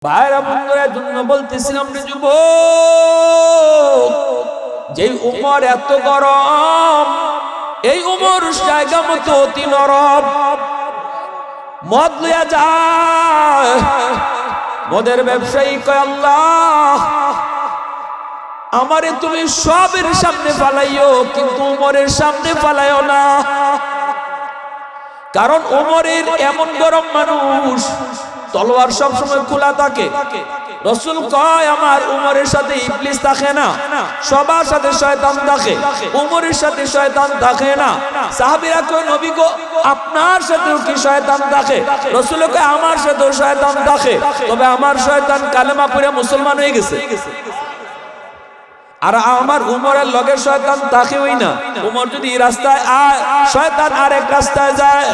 ভাইরা বন্ধুদের জন্য বলতেছিলাম রে যুবক, যেই উমর এত গরম, এই উমর জায়গা মতো অতি নরম। মদ লইয়া যায়, মদের ব্যবসায়ী কয় আল্লাহ আমারে তুমি সবের সামনে ফালাইও, কিন্তু উমরের সামনে ফালাইও না। কারণ উমরের এমন গরম মানুষ, তলোয়ার সব সময় খোলা থাকে। রাসূল কয় আমার উমরের সাথে ইবলিস থাকে না, সবার সাথে শয়তান থাকে, উমরের সাথে শয়তান থাকে না। সাহাবীরা কয় নবী গো আপনার সাথেও কি শয়তান থাকে? রাসূল কয় আমার সাথেও শয়তান থাকে, তবে আমার শয়তান কালেমা পড়ে মুসলমান হয়ে গেছে, আর আমার উমরের লগে শয়তান থাকেই না। উমর যদি রাস্তায় আয়, শয়তান আরেক রাস্তায় যায়।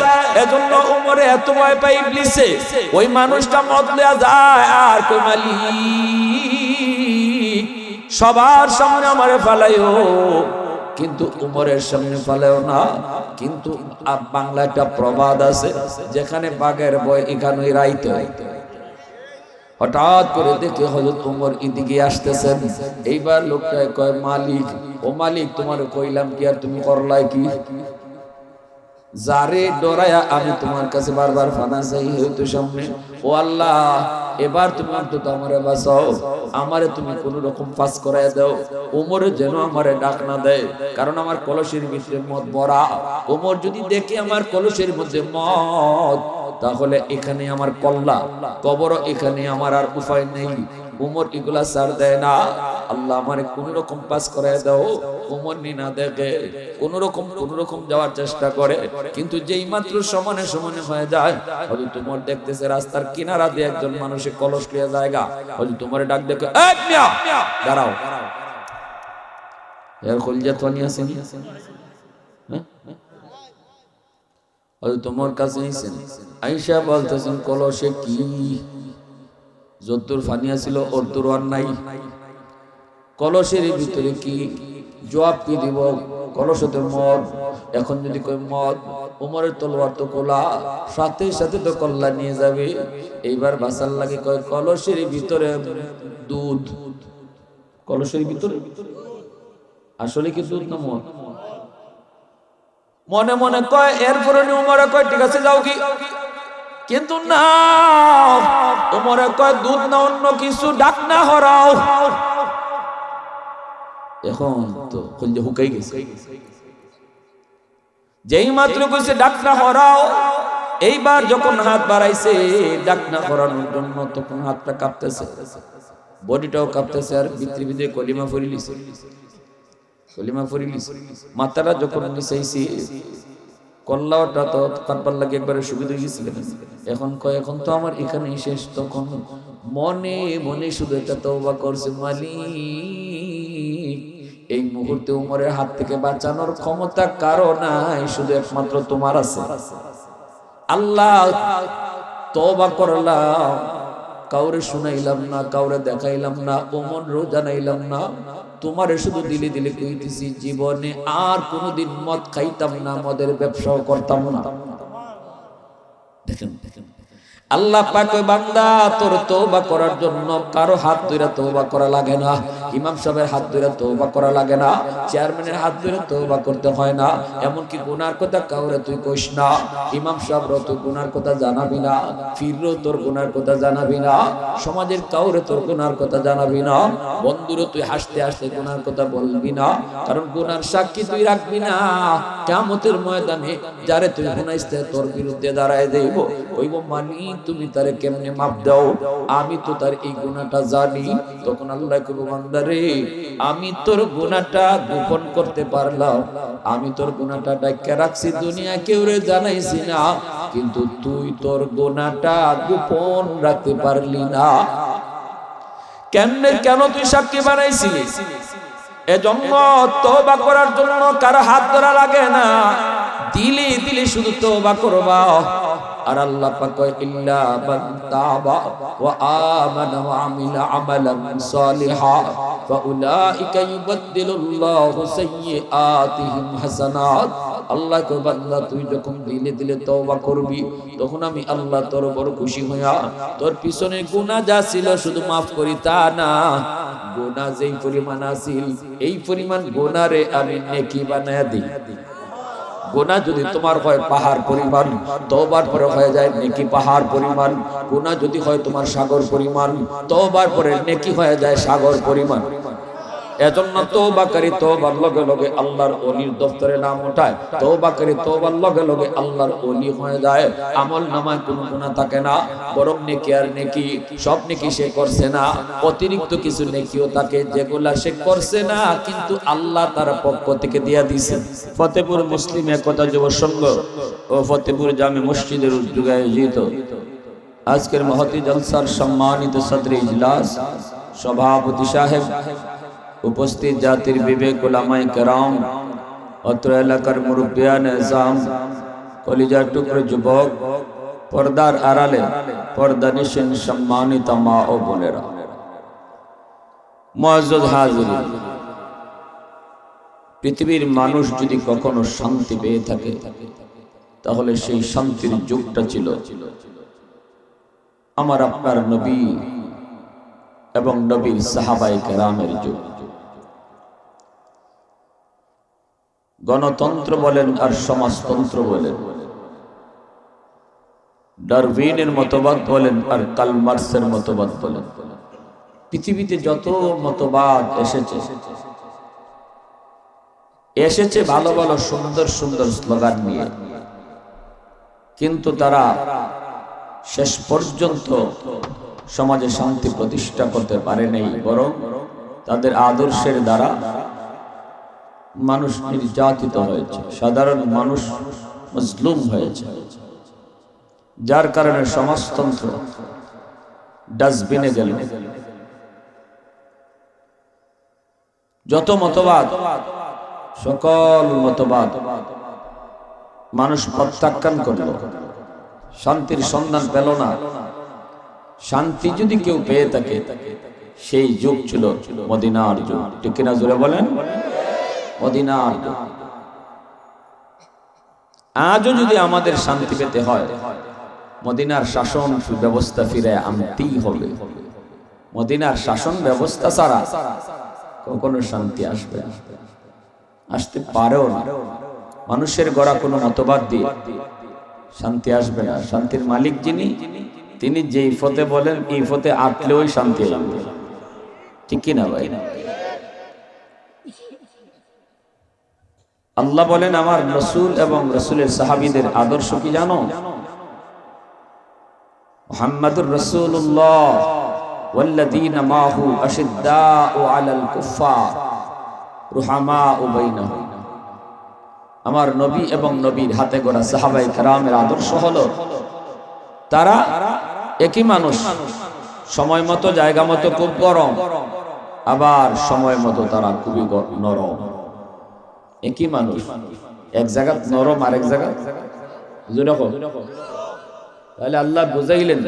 এজন্য উমরে এত ভয় পায় ইবলিসে। ওই মানুষটা মদ লইয়া যায় আর কই মালিক সবার সামনে আমারে ফালাইও, কিন্তু উমরের সামনে ফালাইও না। কিন্তু বাংলা একটা প্রবাদ আছে, যেখানে বাঘের ভয় এখানেই রাইতে হয়। হঠাৎ করে দেখে হযরত ওমর এদিকে আসতেছেন। এইবার লোকটা কয় মালিক, ও মালিক তোমার কইলাম কি আর তুমি করলাই কি? যারে ডরায়া আমি তোমার কাছে বারবার ফানা চাই হয়তো সামনে, ও আল্লাহ এবার তুমি অন্তত আমারে বাঁচাও, আমারে তুমি কোন রকম পাস করায় দাও। ওমরে যেন আমারে ডাক না দেয়, কারণ আমার কলসের ভিতরে মদ ভরা। ওমর যদি দেখে আমার কলসের মধ্যে মদ, তাহলে এখানে আমার কল্লা, কবরও এখানে আমার আর উপায় নেই। উমর এগুলা ছাড় দেয় না। আল্লাহ আমারে কোন রকম পাস করায় দাও। উমর না দেখে কোন রকম যাওয়ার চেষ্টা করে, কিন্তু যেই মাত্র সমানে সমানে হয়ে যায়, হযরত উমর দেখতেছে রাস্তার কিনারা দিয়ে একজন মানুষে কলস লিয়ে জায়গা। হযরত উমরে ডাক দেখে, এই মিয়া দাঁড়াও, এর কলজা তো নিয়ে আসেন। হ্যাঁ, তোমার কাছে আইসা বলতেছেন কলসে কি যদ্দুর ফানিয়া ছিল ওর দূর নাই, কলসের ভিতরে কি? জবাব কি দিব? কলসতে মদ। এখন যদি কই মদ, উমরের তলোয়ার তো কোলা, সাথে সাথে তো কল্লা নিয়ে যাবে। এইবার বাসার লাগে কয় কলসের ভিতরে দুধ। কলসের ভিতরে আসলে কি দুধ না মদ? মনে মনে কয়, এরপরে উমরে কয় ঠিক আছে যাও কি, কিন্তু না, উমরে কয় দুধ না অন্য কিছু, ডাক না হরাও। এখন তো কলজা হুকাই গেছে। যেই মাত্র কইছে ডাক না হরাও, এইবার যখন হাত বাড়াইছে ডাক না হরানোর জন্য, তখন হাতটা কাঁপতেছে, বডিটাও কাঁপতেছে, আর ভিতরে ভিতরে কলিমা ফরিলিছে। কলিমা ফরিলিছে, মাথাটা যখন নিচাইছি, কল্লাটা তো কাটবার লাগে একবারে সুবিধা গেছিল। এখন কয় এখন তো আমার এখানে শেষ। তখন মনে মনে শুধু একটা তওবা করছে, মালিক এই মুহূর্তে উমরের হাত থেকে বাঁচানোর ক্ষমতা কারো নাই, শুধু একমাত্র তোমার আছে। আল্লাহ তওবা করলাম, কাউরে শুনাইলাম না, কাউরে দেখাইলাম না, ওমরও জানাইলাম না, তোমারে শুধু দিলে দিলে কইতেছি, জীবনে আর কোনোদিন মদ খাইতাম না, মদের ব্যবসাও করতাম না। দেখেন আল্লাহ পাক কয় বান্দা তোর তওবা করার জন্য কারো হাত ধরে তওবা করা লাগে না, ইমাম সাহেবের হাত ধরে তওবা করা লাগে না, চেয়ারম্যানের হাত ধরে তওবা করতে হয় না, এমনকি গুনার কথা কাউরে তুই কইস না। ইমাম সাহেবরও তুই গুনার কথা জানাবি না, পীররও তোর গুনার কথা জানাবি না, সমাজের কাউরে তোর গুনার কথা জানাবি না, বন্ধুরও তুই হাসতে হাসতে গুনার কথা বলবি না, কারণ গুনার সাক্ষী তুই রাখবি না। কিয়ামতের ময়দানে যারে তুই গুনাইতে তোর বিরুদ্ধে দাঁড়ায় দেব, ওইব মানি তুমি তারে কেমনে মাপ দাও, আমি তো তার এই গুনাহটা জানি। তখন আল্লাহ কইবো বান্দারে আমি তোর গুনাহটা গোপন করতে পারলাম, আমি তোর গুনাহটা ঢাকা রাখছি, দুনিয়া কেউরে জানাইছি না, কিন্তু তুই তোর গুনাহটা গোপন রাখতে পারলি না। কেন তুই সাক্ষী বানাইছিলি? এজন্য তওবা করার জন্য কারো হাত ধরা লাগে না, দিলি দিলি শুধু তওবা করবা। আর আল্লাহ পাক কয় ইল্লা মান তাবা ওয়া আমানা ওয়া আমিলা আমালান সালিহা ফাউলাইকা ইউবাদদিলুল্লাহু সাইয়্যাতিহিম হাসানাত। আল্লাহ কয় বান্দা তুই যখন দিলে দিলে তওবা করবি তখন আমি আল্লাহ তোর বড় খুশি হইয়া তোর পিছনে গুনাহ যা ছিল শুধু maaf করি তা না, গুনাহ যেই পরিমাণ আছিল এই পরিমাণ গুনাহরে আমি নেকি বানায়া দিই। গুনাহ যদি তোমার হয় পাহাড় পরিমাণ, তওবার পরে হয়ে যায় নেকি পাহাড় পরিমাণ। গুনাহ যদি হয় তোমার সাগর পরিমাণ, তওবার পরে নেকি হয়ে যায় সাগর পরিমাণ। এজন্য তওবাকারী তওবার লগে লগে আল্লাহর ওলির দফতরে নাম ওঠায়, তওবাকারী তওবার লগে লগে আল্লাহর ওলি হয়ে যায়। আমল নামায় কোনো গুনাহ থাকে না, বরং নেকি আর নেকি, সব নেকি সে করছে না, অতিরিক্ত কিছু নেকিও থাকে যেগুলা সে করছে না কিন্তু আল্লাহ তার পক্ষ থেকে দিয়া দিয়েছেন। ফতেপুর মুসলিম একতা যুব সংঘ ও ফতেপুর জামে মসজিদের উদ্যোগে আয়োজিত আজকের মহতি জলসার সম্মানিত সদরে ইজলাস, সভাপতি সাহেব, উপস্থিত জাতির বিবেক উলামায়ে কেরাম, অত্র এলাকার মুরব্বিয়ান এজাম, কলিজার টুকরো যুবক, পর্দার আড়ালে পর্দানিশীন সম্মানিত মা ও বোনেরা, মুআজ্জাজ হাজিরিন, পৃথিবীর মানুষ যদি কখনো শান্তি পেয়ে থাকে তাহলে সেই শান্তির যুগটা ছিল আমার আপনার নবী এবং নবীর সাহাবায়ে কেরামের যুগ। গণতন্ত্র বলেন আর সমাজতন্ত্র বলেন, ডারউইনের মতবাদ বলেন আর কার্ল মার্কসের মতবাদ বলেন, পৃথিবীতে যত মতবাদ এসেছে ভালো ভালো সুন্দর সুন্দর স্লোগান নিয়ে, কিন্তু তারা শেষ পর্যন্ত সমাজে শান্তি প্রতিষ্ঠা করতে পারে নাই, বরং তাদের আদর্শের দ্বারা মানুষ নির্যাতিত হয়েছে, সাধারণ মানুষ মজলুম হয়েছে, যার কারণে সমাজতন্ত্র ডাস্টবিনে গেল। যত মতবাদ, সকল মতবাদ মানুষ প্রত্যাখ্যান করল, শান্তির সন্ধান পেল না। শান্তি যদি কেউ পেয়ে থাকে সেই যুগ ছিল মদিনার যুগ, ঠিক কিনা জোরে বলেন? মদিনার যুগ। আজও যদি আমাদের শান্তি পেতে হয় মদিনার শাসন ব্যবস্থা ফিরে আনতেই হবে। মদিনার শাসন ব্যবস্থা ছাড়া কখনো শান্তি আসবে না, আসতে পারেও না। মানুষের গড়া কোনো মতবাদ দিয়ে শান্তি আসবে না। শান্তির মালিক যিনি, তিনি যেই ফতে বলেন এই ফতে আটলেও শান্তি আসবে, ঠিক কিনা ভাই? আল্লাহ বলেন আমার রাসূল এবং রাসূলের সাহাবীদের আদর্শ কি জানো? মুহাম্মাদুর রাসূলুল্লাহ ওয়াল্লাযীনা মাহু আশিদ্দাউ আলাল কুফফার রুহামাউ বাইনাহুম। আমার নবী এবং নবীর হাতে গড়া সাহাবায়ে কেরামের আদর্শ হলো তারা একই মানুষ, সময় মতো জায়গা মতো খুব গরম, আবার সময় মতো তারা খুবই নরম। একই মানুষ, এক জায়গা নরম আর এক জায়গা যেরকম। তাহলে আল্লাহ বুঝাইলেন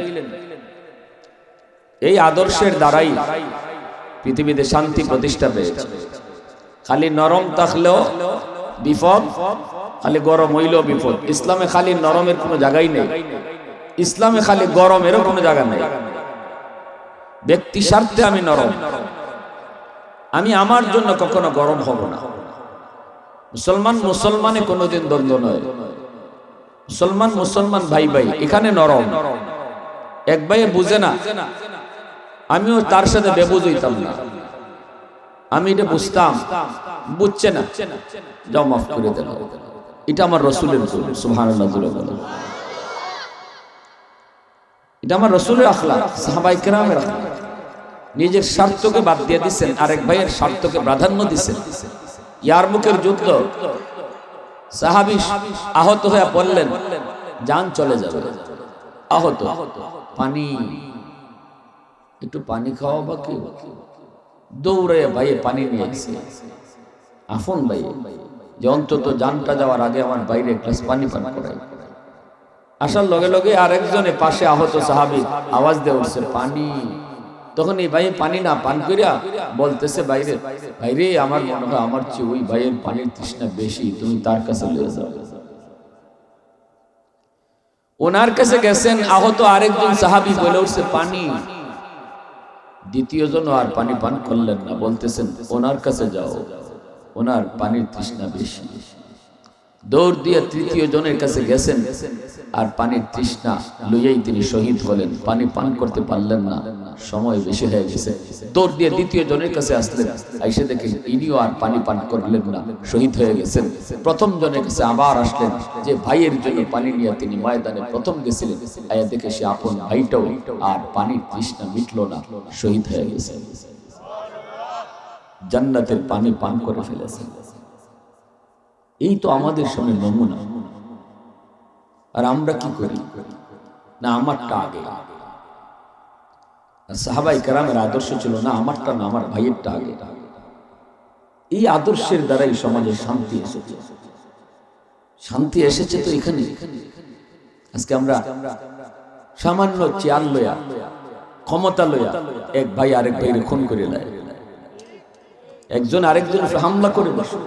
এই আদর্শের দ্বারাই পৃথিবীতে শান্তি প্রতিষ্ঠা পেয়েছে। খালি নরম থাকলেও বিপদ, খালি গরম হইলেও বিপদ। ইসলামে খালি নরমের কোনো জায়গাই নেই, ইসলামে খালি গরমেরও কোনো জায়গা নেই। ব্যক্তি স্বার্থে আমি নরম, আমি আমার জন্য কখনো গরম হব না। মুসলমান মুসলমানে কোনোদিন দ্বন্দ্ব নয়, মুসলমান মুসলমান ভাই ভাই, এখানে নরম। এক ভাইয়ে বুঝে না, আমিও তার সাথে বেবুঝ হইতাম না, আমি এটা বুঝতাম, বুঝছে না, যাও মাফ করে দেন। এটা আমার রাসূলের গুণ, সুবহানাল্লাহ। এটা আমার রাসূলের আখলাক, সাহাবায়ে কেরামের আখলাক। নিজের স্বার্থকে বাদ দিয়ে দিচ্ছেন, আরেক ভাইয়ের স্বার্থকে প্রাধান্য দিচ্ছেন। ইয়ারমুকের যুদ্ধ, সাহাবী আহত হয়ে পড়লেন, জান চলে যাবে, আহত, পানি, একটু পানি খাওয়া বা কি, দৌড়ে ভাইয়ে পানি নিয়ে এসে আফন ভাই যে অন্তত জানটা যাওয়ার আগে আমার বাইরে এক গ্লাস পানি পান করাই। আসার লগে লগে আরেকজনে পাশে আহত সাহাবী আওয়াজ দিয়ে উঠছে, পানি। তখন এই ভাই পানি না পান করিয়া বলতেছে বাইরে, ভাইরে আমার মনে হয় আমার চেয়ে ওই ভাইয়ের পানির তৃষ্ণা বেশি, তুমি তার কাছে লয়ে যাও। ওনার কাছে গেছেন, আহত আরেকজন সাহাবী বলে উঠছে পানি। দ্বিতীয় জন আর পানি পান করলেন না, বলতেছেন ওনার কাছে যাও, ওনার পানির তৃষ্ণা বেশি। দৌড় দিয়ে তৃতীয় জনের কাছে গেছেন, আর পানির তৃষ্ণা লইয়াই তিনি শহীদ হলেন। পানি পান করতে পারলেন না, সময় বেশি হয়ে গেছে। দৌড় দিয়ে দ্বিতীয় জনের কাছে আসলেন, আইসে দেখে ইনিও আর পানি পান করলেন না, শহীদ হয়ে গেছেন। প্রথম জনের কাছে আবার আসলেন, যে ভাইয়ের জন্য পানি নিয়ে তিনি ময়দানে প্রথম গেছিলেন, আয়া দেখে সে আপন ভাইটাও আর পানির তৃষ্ণা মিটল না, শহীদ হয়ে গেছে। জান্নাতের পানি পান করে ফেলেছেন। এই তো আমাদের সামনে নমুনা। আর আমরা কি করি? না আমারটা আগে। সাহাবায়ে কেরামের আদর্শ ছিল না আমারটা না, আমার ভাইয়েরটা আগে। এই আদর্শের দ্বারাই সমাজে শান্তি এসেছে। শান্তি এসেছে তো এখানে। আজকে আমরা সামান্য চেয়ার লইয়া, ক্ষমতা লইয়া এক ভাই আরেক ভাইয়ের খুন করে দেয়, একজন আরেকজনের উপর হামলা করে বসে,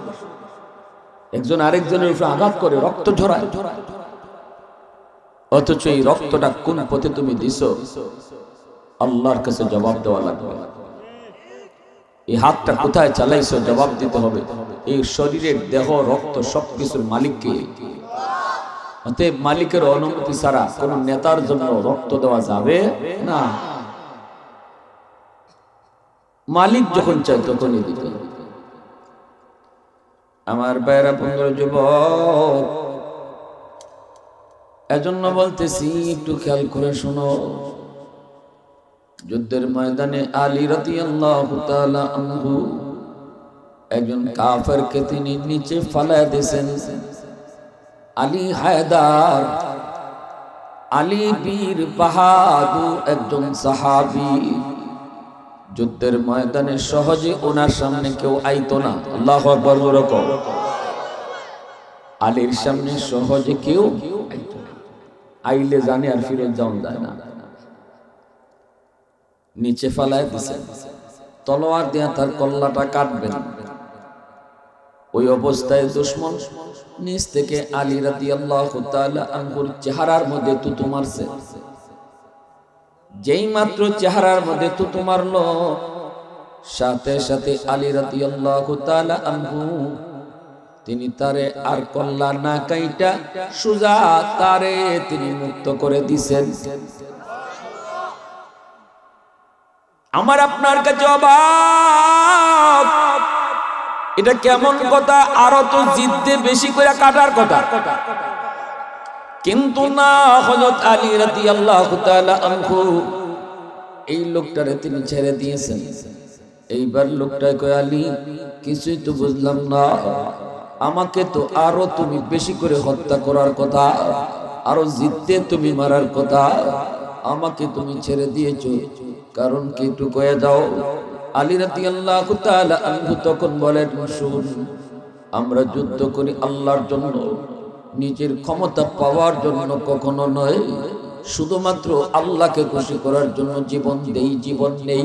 একজন আরেকজনের উপর আঘাত করে, রক্ত ঝরায়। অথচ এই রক্তটা কোন পথে তুমি দিছো, আল্লাহর কাছে জবাব দেওয়া লাগবে। এই হাতটা কোথায় চালাইছো, জবাব দিতে হবে। এই শরীরের দেহ রক্ত সবকিছুর মালিককে। অতএব মালিকের অনুমতি ছাড়া কোন নেতার জন্য রক্ত দেওয়া যাবে না। মালিক যখন চায় তখনই দিতে। আমার ভাইরা বন্ধুরা, যুবক, এজন্য বলতেছি একটু খেয়াল করে শোনো। যুদ্ধের ময়দানে আলী রাদিয়াল্লাহু তাআলা আনহু একজন কাফেরকে তিনি নিচে ফালায় দিয়েছেন। আলী হায়দার, আলী বীর বাহাদুর একজন সাহাবী। যুদ্ধের ময়দানে সহজে ওনার সামনে কেউ আইতো না। আল্লাহু আকবার বলো। আলীর সামনে সহজে কেউ আইতো না, আইলে জানে আর ফিরে যাওয়া যায় না। নিচে ফালায় দিয়েছেন, তলোয়ার দিয়ে তার কল্লাটা কাটবেন। ওই অবস্থায় দুশমন নিচ থেকে আলী রাদিয়াল্লাহু তাআলা আনহুর চেহারার মধ্যে থুতু মারছে। যেই মাত্র চেহারার মধ্যে থুতু মারলো, সাথে সাথে আলী রাদিয়াল্লাহু তাআলা আনহু তিনি তারে আর কল্লা না কাইটা সুজা তারে তিনি মুক্ত করে দিয়েছেন। আমার আপনার কাছে অবাক, এটা কেমন কথা? আরো তো জিদ্দে বেশি করে কাটার কথা, কিন্তু না, হযরত আলী রাদিয়াল্লাহু তাআলা আনহু এই লোকটারে তিনি ছেড়ে দিয়েছেন। এইবার লোকটাই কয়, আলী কিছুই তো বুঝলাম না, আমাকে তো আরো তুমি বেশি করে হত্যা করার কথা, আরো জিদ্দে তুমি মারার কথা, আমাকে তুমি ছেড়ে দিয়েছো, কারণ কি একটু কয়ে দাও। আলী রাদিয়াল্লাহু তাআলা আনহু তখন বলেন, শুন, আমরা যুদ্ধ করি আল্লাহর জন্য, নিজের ক্ষমতা পাওয়ার জন্য কখনো নয়, শুধুমাত্র আল্লাহকে খুশি করার জন্য জীবন দেই, জীবন নেই।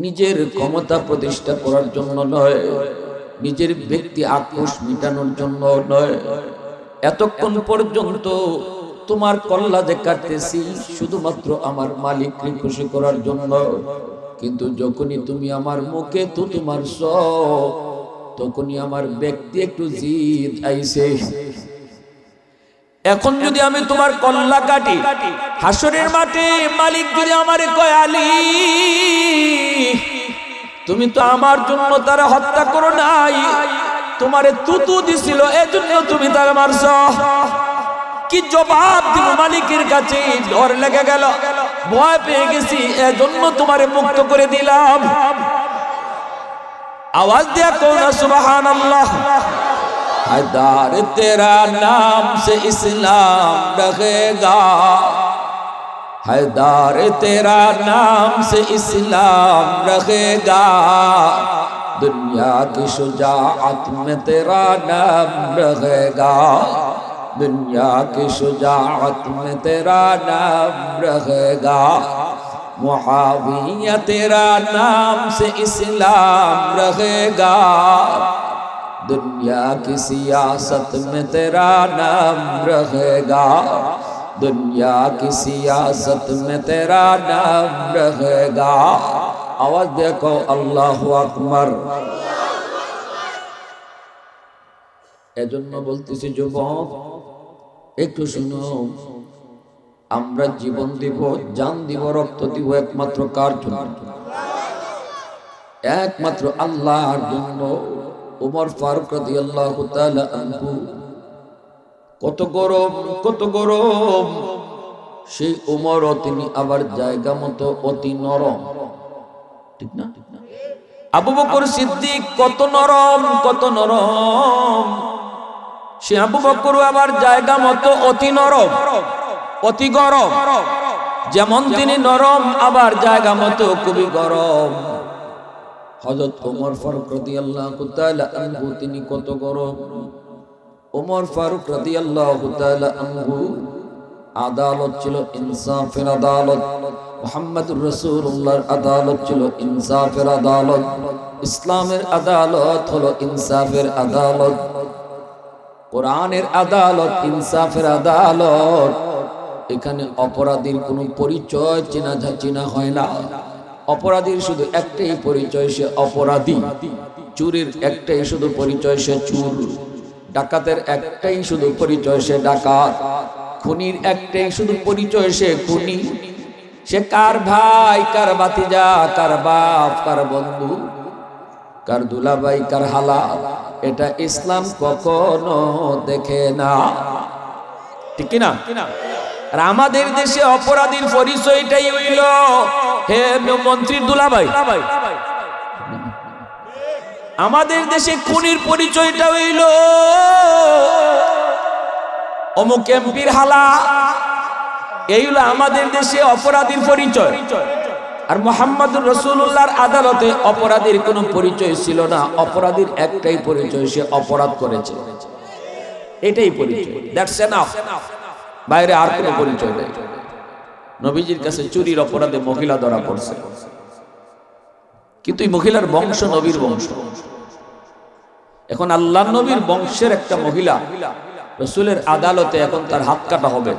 নিজের ক্ষমতা প্রতিষ্ঠা করার জন্য নয়, নিজের ব্যক্তি আক্রোশ মিটানোর জন্য নয়। এতক্ষণ পর্যন্ত তোমার কল্লা যে কাটতেছি শুধুমাত্র আমার মালিককে খুশি করার জন্য, কিন্তু যখনই তুমি আমার মুখে তো তোমার তখনই আমার ব্যক্তি একটু জিদ আইছে। এখন যদি আমি তোমার কল্লা কাটি, হাসরের মাঠে মালিক যদি আমারে কয়, আলী তুমি তো আমার জন্য তারা হত্যা করো নাই, তোমারে তুতু দিছিল এজন্য তুমি তারা মারছো, কি জবাব দিব মালিকের কাছে? ডর লেগে গেল, ভয় পেয়ে গেছি, এজন্য তোমারে মুক্ত করে দিলাম। आवाज दिया कौन सुबहान अल्लाह। हैदर तेरा नाम से इस्लाम रहेगा, हैदर तेरा नाम से इस्लाम रहेगा, दुनिया की शुजाअत में तेरा नाम रहेगा, दुनिया की शुजाअत में तेरा नाम रहेगा, मुआविया तेरा नाम से इस्लाम रहेगा, दुनिया की सियासत में तेरा नाम रहेगा, दुनिया की सियासत में तेरा नाम रहेगा। आवाज देखो अल्लाहु আকবার। এজন্য বলতেছি যুবক, একটু শুনো, আমরা জীবন দিব, জান দিব, রক্ত দিব একমাত্র কার জন্য? একমাত্র আল্লাহর জন্য। উমর ফারুক রাদিয়াল্লাহু তাআলা আনহু, কত গরম, কত গরম, সেই উমরও তিনি আবার জায়গা মতো অতি নরম, ঠিক না? আবু বকর সিদ্দিক কত নরম, কত নরম, সে আবু বকর আবার জায়গা মতো অতি নরম, অতি গরম। যেমন তিনি নরম, আবার জায়গা মতো খুবই গরম। হযরত ওমর ফারুক রাদিয়াল্লাহু তাআলা আনহু, তিনি কত গরম। ওমর ফারুক রাদিয়াল্লাহু তাআলা আনহু আদালত ছিল ইনসাফের আদালত, মুহাম্মদুর রাসূলুল্লাহর আদালত ছিল ইনসাফের আদালত, ইসলামের আদালত হলো ইনসাফের আদালত, কোরআনের আদালত ইনসাফের আদালত। এখানে অপরাধীর কোনো পরিচয় চেনা হয় না। অপরাধীর শুধু একটাই পরিচয়, সে অপরাধী। চুরির একটাই শুধু পরিচয়, সে চুর। ডাকাতের একটাই শুধু পরিচয়, সে ডাকাত। খুনির একটাই শুধু পরিচয়, সে খুনি। সে কার ভাই, কার ভাতিজা, কার বাপ, কার বন্ধু, কার দুলাভাই, কার হালা, এটা ইসলাম কখনো দেখে না, ঠিক না? আর আমাদের দেশে অপরাধীর পরিচয়টাই হইল, হে মন্ত্রীর দুলাভাই। আমাদের দেশে খুনির পরিচয়টা হইল অমুক এমপির হালা। এই হলো আমাদের দেশে অপরাধীর পরিচয়। আর মুহাম্মদুর রাসূলুল্লাহর আদালতে অপরাধীর কোনো পরিচয় ছিল না। অপরাধীর একটাই পরিচয়, সে অপরাধ করেছে, এটাই পরিচয়। That's enough. বাইরে আর কোনো পরিচয় নেই। নবীজির কাছে চুরির অপরাধে মহিলা ধরা পড়ছে, কিন্তু এই মহিলার বংশ নবীর বংশ। এখন আল্লাহর নবীর বংশের একটা মহিলা রাসূলের আদালতে, এখন তার হাত কাটা হবে।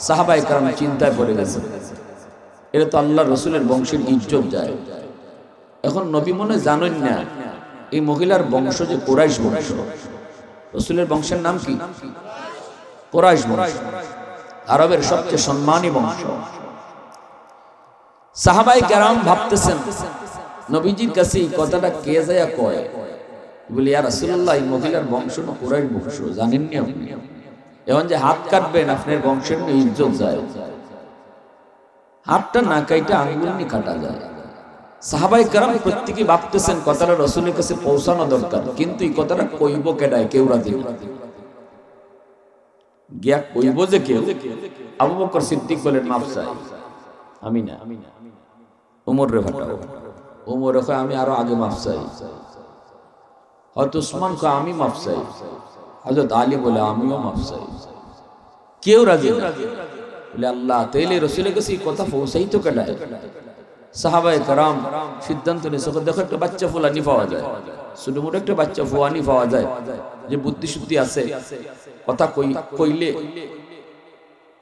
সাহাবায়ে কেরাম চিন্তায় পড়ে গেছে, এটা তো আল্লাহর রাসূলের বংশের ইজ্জত যায়। এখন নবী মনে জানেন না এই মহিলার বংশ যে কুরাইশ বংশ। রাসূলের বংশের নাম কি? কুরাইশ বংশ, আরবের সবচেয়ে সম্মানী বংশ। সাহাবায়ে কেরাম ভাবতেছেন নবীজির কাছে এই কথাটা কে যায় কয়, বলি ইয়া রাসূলুল্লাহ, এই মহিলার বংশ না কুরাইশ বংশ, জানেন না আপনি? এখন যে হাত কাটবেন, আপনার বংশের ইজ্জত যায়। হাতটা না কাইটা আঙ্গুল নিয়ে কাটা যায়। সাহাবায়ে কেরাম প্রত্যেকই ভাবতেছেন কথাটা রাসূলের কাছে পৌঁছানো দরকার, কিন্তু এই কথাটা কইব কেডায়? কেউ রাজি না। গিয়া কইব যে কেউ। আবু বকর সিদ্দিক বলেন, মাফ চাই, আমি না, উমর রে ফাটাও। উমর কয়, আমি আরো আগে মাফ চাই। হযরত উসমান কয়, আমি মাফ চাই। হযরত আলী বলে, আমিও মাফ চাই। কেউ রাজি না। বলে আল্লাহ, তাইলে রাসূলের কাছে এই কথা পৌঁছাই তো কেডায়? সাহাবায়ে কেরাম সিদ্ধান্ত নিয়েছে, দেখো একটা বাচ্চা ফুলানি পাওয়া যায়, ছোট মোটো একটা বাচ্চা ফুয়ানি পাওয়া যায়, যে বুদ্ধি শুদ্ধি আছে, কথা কইলে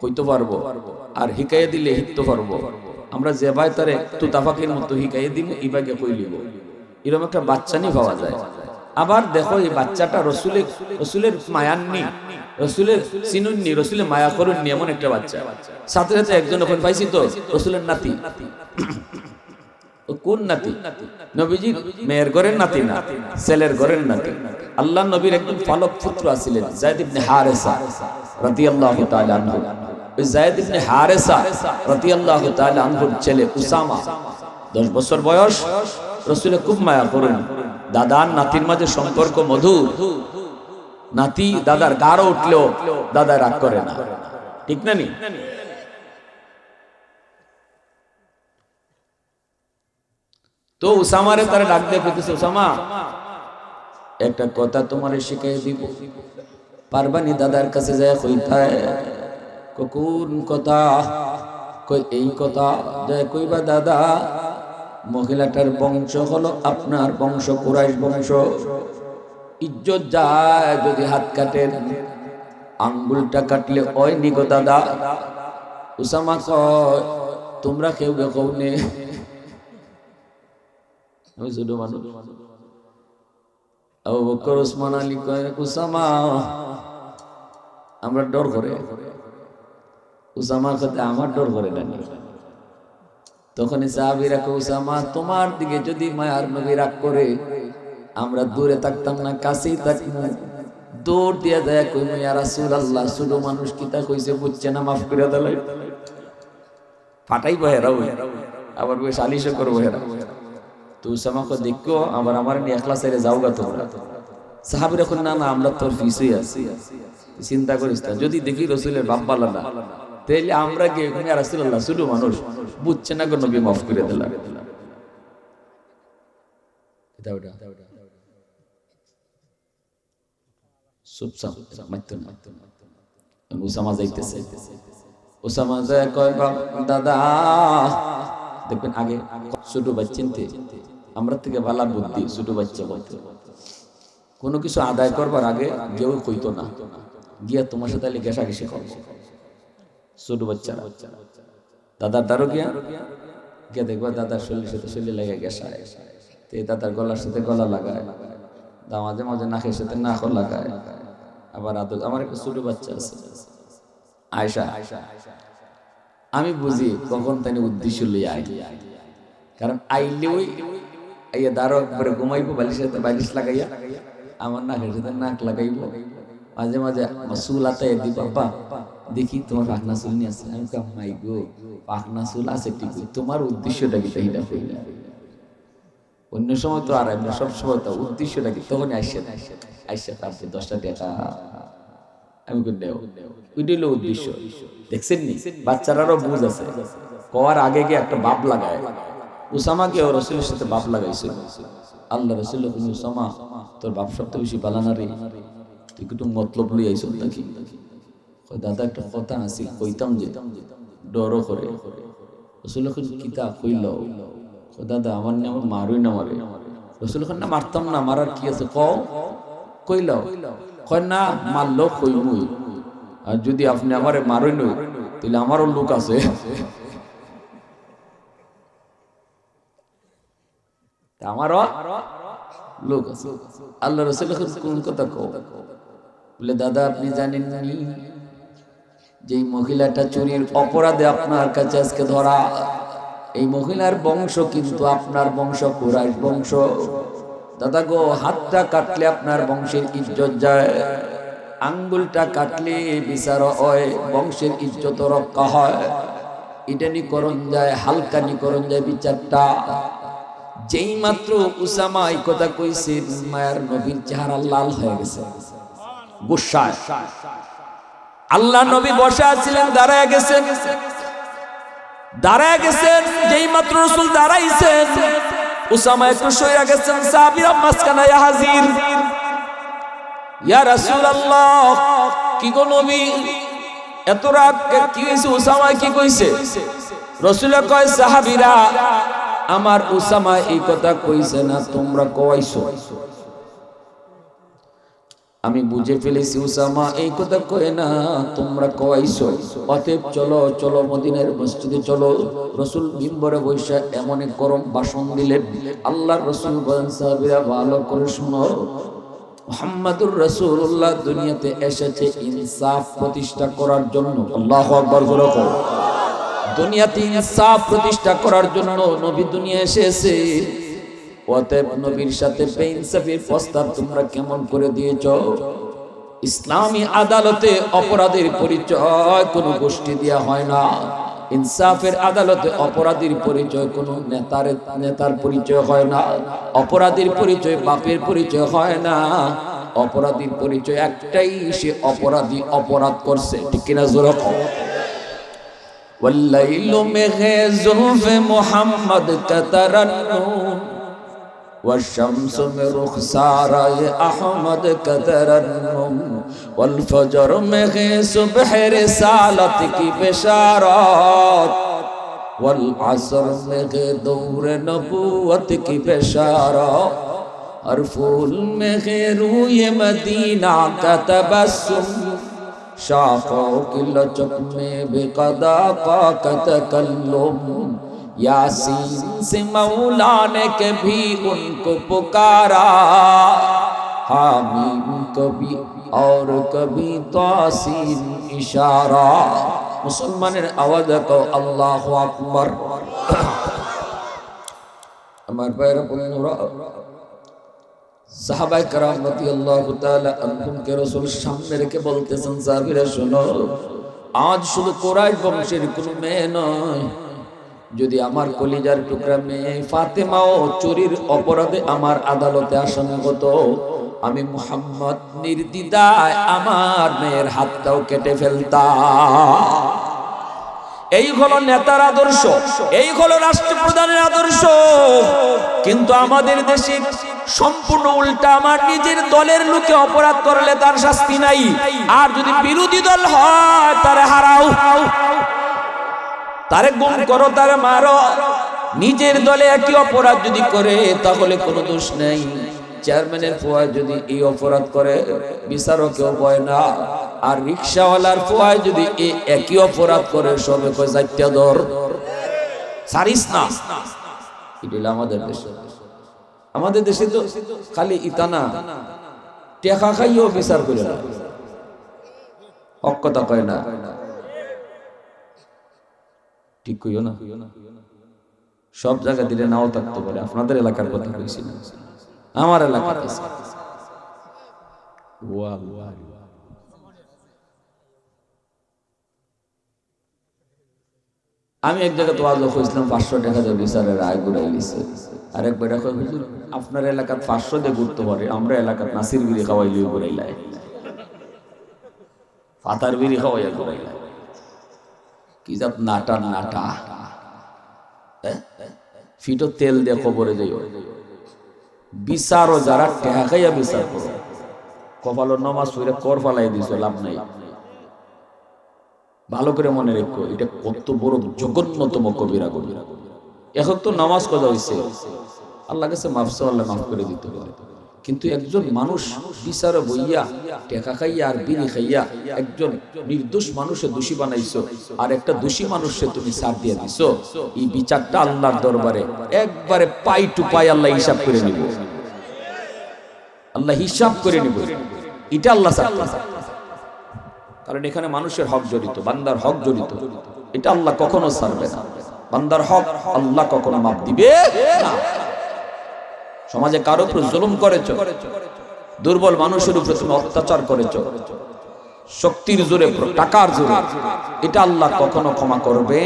কইতে পারবো, আর হিকাইয়া দিলে হিকতে পারবো। আমরা যে ভাই তারে তুতাফাকের মতো হিকাইয়া দিব, এই ভাগে কই লিব, এরকম একটা বাচ্চা নি পাওয়া যায়। আবার দেখো এই বাচ্চাটা রসুলের মায়ান্নি, রসুলের চিনুননি, রসুলের মায়া করুননি, এমন একটা বাচ্চা। সাথে সাথে একজন ওখানে পাইছি তো রসুলের নাতি। কোন নাতি? নবীজির মেয়ের ঘরের নাতি না, ছেলের ঘরের নাতি। আল্লাহ নবীর একজন পালক পুত্র ছিলেন যায়েদ ইবনে হারেসা রাদিয়াল্লাহু তাআলা আনহু। ওই যায়েদ ইবনে হারেসা রাদিয়াল্লাহু তাআলা আনহুর ছেলে উসামা 10 বছর বয়স, রাসূল খুব মায়া করেন। দাদার নাতির মাঝে সম্পর্ক মধুর। নাতি দাদার গাড় উঠলেও দাদা রাগ করে না, ঠিক না? নি তো উসামারে তারা ডাক দিয়ে কইতেছে, উসামা একটা কথা তোমারে শিখাই দিব, পারবানি দাদার কাছে যায় কইতায় কোন কথা, কই এই কথা যায় কইবা দাদা মহিলাটার বংশ হলো আপনার বংশ, কুরাইশ বংশ, ইজ্জত যায় যদি হাত কাটেন, আঙ্গুলটা কাটলে ওই নিগো দাদা। উসামা কয় তোমরা কেউ কেউ নে, আমি শুধু মানুষ। আবু বকর ওসমান আলী কয় উসামা আমরা ডর করে, উসামার কথা আমার ডর করে না। তখন সাহাবীরা কয় উসামা তোমার দিকে যদি মায়ার নবী রাগ করে আমরা দূরে থাকতাম না, কাছেই থাকতাম। দৌড় দিয়া যায় কই ইয়া রাসূলুল্লাহ শুধু মানুষ কিতা কইছে বুঝছে না, মাফ করে দাও। ফাটাই বহেরা ওই আবার ওই সালিশ করবো হেরা। তো উসামাকে দেখো আবার আমার নিয়ে একলা ছেড়ে যাওগা তোমরা। সাহাবীরা কই না না আমরা তোর পিছুই আছি, চিন্তা করিস না, যদি দেখি রাসূলের বাপ বালা না তাইলে আমরা গিয়ে ইয়া রাসূলুল্লাহ শুধু মানুষ বুঝছে না, নবী মাফ করে দিলাম। উসামা যাইতেছে, উসামা যায় কয় দাদা দেখবেন আগে ছোট বাচ্চা চিনতে আমরা থেকে ভালো বুদ্ধি, ছোট বাচ্চা বলতে কোনো কিছু আদায় করবার আগে কেউ কইতো না গিয়া তোমার সাথে ঘেঁষাঘেঁষি করবো। ছোট বাচ্চারা দাদার দ্বারও গিয়া গিয়া দেখবা দাদার শরীরের সাথে শরীর লেগে গেছায়, তো দাদার গলার সাথে গলা লাগায়, মাঝে মাঝে নাকের সাথে নাকও লাগায়। আবার আমার একটা ছোট বাচ্চা আছে আয়েশা, আমি বুঝি কখন তাই উদ্দেশ্য লইয়া আই, কারণ আইলে ওই আইয়া দাঁড়ো একবারে ঘুমাইবো বালিশের সাথে বালিশ লাগাইয়া, আমার নাকের সাথে নাক লাগাইবো, মাঝে মাঝে চুল আতাই দি বাবা দেখি তোমার পাখনা চুল নিয়ে আছে। আমি কামাই গো পাখনা চুল আছে ঠিকই, তোমার উদ্দেশ্যটা কি তাই না? অন্য সময় তো আর আমরা সবসময় তো উদ্দেশ্যটা কি তখন আইসা তারপর 10টা টাকা আমি ওইটা হলো উদ্দেশ্য। দেখছেন নি বাচ্চারারও বুঝ আছে, কওয়ার আগে গিয়ে একটা বাপ লাগায়। উসামাকে ও রাসূলের সাথে বাপ লাগাইছিল। আল্লাহ রাসূল বলেন উসামা তোর বাপ সবচেয়ে বেশি বালানা রে, তুই একটু মতলব লই আইছ নাকি? কই দাদা একটা কথা আছিল কইতাম যে ডরও করে। রাসূল কইল কিতা কইলো? কই দাদা আমার নাম মারুই না মারে। রাসূল কইল না মারতাম না, মারার কি আছে কও। কইলো কয় না মারলো কইমুই, আর যদি আপনি আমারে মারুই নই তাহলে আমারও লোক আছে। আমারও লোক আছে। আল্লাহ রাসূল কোন কথা কও? বলে দাদা আপনি জানেন নি যে মহিলাটা চুরির অপরাধে আপনার কাছে আজকে ধরা, এই মহিলার বংশ কিন্তু আপনার বংশ কুরাইশ বংশ। দাদা গো হাতটা কাটলে আপনার বংশের ইজ্জত যায়, আঙ্গুলটা কাটলে বিচার হয়, বংশের ইজ্জত রক্ষা হয়। এটা নিকরণ যায়, হালকা নিকরণ যায় বিচারটা। যেই মাত্র উসামা এই কথা কইছে মায়ার নবীর চেহারা লাল হয়ে গেছে গুসায়। আল্লাহ নবী বসে আছিলেন, দাঁড়ায় গেছেন, যেই মাত্র রাসূল দাঁড়াইছেন উসামা একটু সইরা গেছেন। সাহাবীরা মাঝখানে হাজির। ইয়া রাসূলুল্লাহ কি গো নবী এত রাগ কি হইছে? উসামা কি কইছে? রাসূল কয় সাহাবীরা আমার উসামা এই কথা কইছে না, তোমরা কইছো। আমি বুঝে ফেলেছি উসামা এই কথা কয় না, তোমরা কইছো। অতএব চলো চলো মদিনার মসজিদে চলো। রাসূল মিম্বরে বসে এমন এক গরম ভাষণ দিলেন। আল্লাহর রাসূল বলেন সাহাবীরা ভালো করে শুনো, মুহাম্মাদুর রাসূলুল্লাহ দুনিয়াতে এসেছে ইনসাফ প্রতিষ্ঠা করার জন্য। আল্লাহু আকবার বলো। দুনিয়াতে ইনসাফ প্রতিষ্ঠা করার জন্য নবী দুনিয়া এসেছে। অতএব নবীর সাথে বেইনসাফির প্রস্তাব তোমরা কেমন করে দিয়েছো? ইসলামী আদালতে অপরাধের পরিচয় কোনো গোষ্ঠী দেয়া হয় না, ইনসাফের আদালতে অপরাধীর পরিচয় কোনো নেতার পরিচয় হয় না, অপরাধীর পরিচয় বাপের পরিচয় হয় না। অপরাধীর পরিচয় একটাই, সে অপরাধী অপরাধ করছে। ঠিক কিনা জোরে কও। والليل में है जुल्फ़ मोहम्मद का तरन्नुम والشمس में रुखसारा अहमद का तरन्नुम والفجر में है सुबह रिसालत की बिशारत والعصر में है दौर नबूवत की बिशारत और फूल में है रूय मदीना का तबस्सुम शाखों की लचक में बेक़दा का तकल्लुम यासीन से मौला ने कभी उनको पुकारा हामीम कभी और कभी तासीन इशारा मुसलमानेर आवाज को अल्लाहु আকবার আমার ভাইরা বন্ধুরা সাহাবায়ে কেরাম রাদিয়াল্লাহু তাআলা আনহুমকে রাসূল সামনে রেখে বলতেছেন সাহাবীরা শোনো আজ শুধু কুরাইশ বংশের কোনো মেয়ে নয় যদি আমার কলিজার টুকরা মেয়ে ফাতেমাও চুরির অপরাধে আমার আদালতে আসামিগত আমি মুহাম্মদ নির্দ্বিধায় আমার মেয়ের হাতটাও কেটে ফেলতাম এই হলো নেতার আদর্শ এই হলো রাষ্ট্রপ্রধানের আদর্শ কিন্তু আমাদের দেশে সম্পূর্ণ উল্টা আমার নিজের দলের লোকে অপরাধ করলে তার শাস্তি নাই আর যদি বিরোধী দল হয় তারে হারাও তারে গুম করো তারে মারো নিজের দলে একই অপরাধ যদি করে তাহলে কোনো দোষ নেই চেয়ারম্যানের ফুয়ায় যদি এই অপরাধ করে বিচারকেও ভয় না আর রিকশাওয়ালার ফুয়ায় যদি এই একই অপরাধ করে সবে কয় যাইতে ধর সারিস না এটা আমাদের দেশে তো খালি ইতানা টেকা খাইও বিচার করে না হক কথা কয় না ঠিক কইও না সব জায়গা দিলে নাও থাকতে পারে আপনাদের এলাকার কথা কইছি না আমার এলাকার কথা আমি এক জায়গায় তো আজ কইছিলাম 500 টাকা দিয়ে বিচারের রায় ঘুরাই দিছে আরেকবার দেখো হুজুর আপনার এলাকার 500 দিয়ে ঘুরতে পারে আমরা এলাকার নাসির বিড়ি খাওয়াইলিও ঘুরাইলাই ফাতার বিড়ি খাওয়াইয়া ঘুরাইলাই কি জাত নাটা নাটা ফিটো তেল দিয়ে খবরে যাইও বিচারও যারা টেকাইয়া বিচার করো কপালো নামাজ পড়ে কর ফালাই দিছ লাভ নাই ভালো করে মনে রেখো এটা কত বড় জঘন্যতম কবিরা কবিরা এখন তো নামাজ কজা হইছে আল্লাহ কাছে মাফ চাও আল্লাহ মাফ করে দিতে পারে কিন্তু একজন মানুষ বিচারে বইয়া টেকা খাইয়া আর বিড়ি খাইয়া একজন নির্দোষ মানুষে দোষী বানাইছো আর একটা দোষী মানুষে তুমি ছাড় দিয়ে দিছো এই বিচারটা আল্লাহর দরবারে একবারে পাই টু পাই আল্লাহ হিসাব করে নিব আল্লাহ হিসাব করে নিব এটা আল্লাহ চাচ্ছে কারণ এখানে মানুষের হক জড়িত বান্দার হক জড়িত এটা আল্লাহ কখনো ছাড়বে না বান্দার হক আল্লাহ কখনো মাফ দিবে না সমাজে কারো উপর জুলুম করেছো দুর্বল মানুষের উপর তুমি অত্যাচার করেছো শক্তির জোরে টাকার জোরে এটা আল্লাহ কখনো ক্ষমা করবে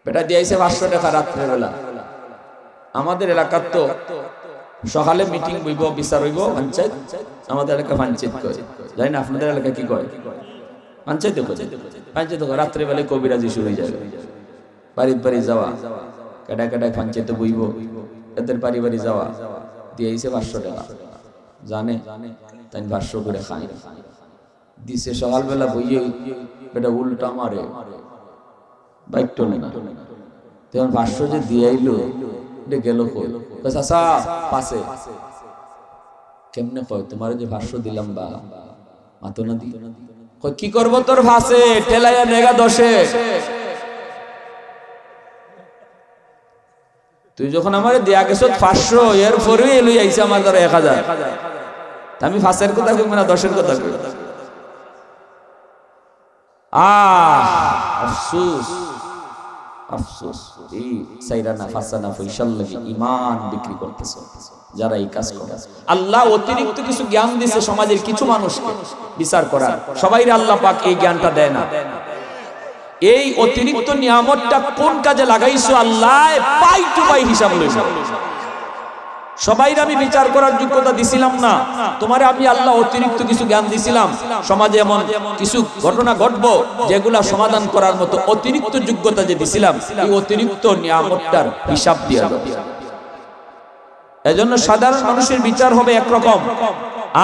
বেটা দিয়েছে 500 টাকা রাত্রে বেলা আমাদের এলাকার তো সকালে মিটিং হইব বিচার হইব পঞ্চায়েত আমাদের এলাকা পঞ্চায়েত কয় জানি না আপনাদের এলাকা কি কয় পঞ্চায়েত পঞ্চায়েত রাত্রে বেলায় কবিরাজি শুরু হয়ে যাবে বাড়ির বাড়ি যাওয়া কেডা কেডা পঞ্চায়েতে বইব এদের বাড়ি বাড়ি যাওয়া দিয়েছে 500 টাকা জানে তাই 500 করে খাই দিছে সকালবেলা বইয়ে এটা উল্টা মারে বাইকটো না তখন 500 যে দিয়ে আইলো এটা গেল কই চাচা পাশে কেমনে কয় তোমার যে 500 দিলাম বা মাতো না দি কই কি করব তোর ভাষে টেলাইয়া নেগা 10 তুই যখন আমারে দেয়া গেছত 500 এর পরেই লই আইছে আমার ধরে 1000 আমি ফাঁসের কথা কই না 10 এর কথা কই আফসোস আফসোস এই সাইরানা ফাসানা ফয়সাল লাগি ঈমান বিক্রি করতেছে যারা এই কাজ করে আল্লাহ অতিরিক্ত কিছু জ্ঞান দিয়েছে সমাজের কিছু মানুষকে বিচার করার সবাইরে আল্লাহ পাক এই জ্ঞানটা দেয় না এই অতিরিক্ত নিয়ামতটা কোন কাজে লাগাইছো আল্লাহ পাই টু পাই হিসাব লইছো সবাইর আমি বিচার করার যোগ্যতা দিছিলাম না, তোমারে আমি আল্লাহ অতিরিক্ত কিছু জ্ঞান দিছিলাম। সমাজে এমন কিছু ঘটনা ঘটবো যেগুলা সমাধান করার মতো অতিরিক্ত যোগ্যতা যে দিছিলাম, এই অতিরিক্ত নিয়ামতটার হিসাব দিয়ে যাবে। এজন্য সাধারণ মানুষের বিচার হবে একরকম,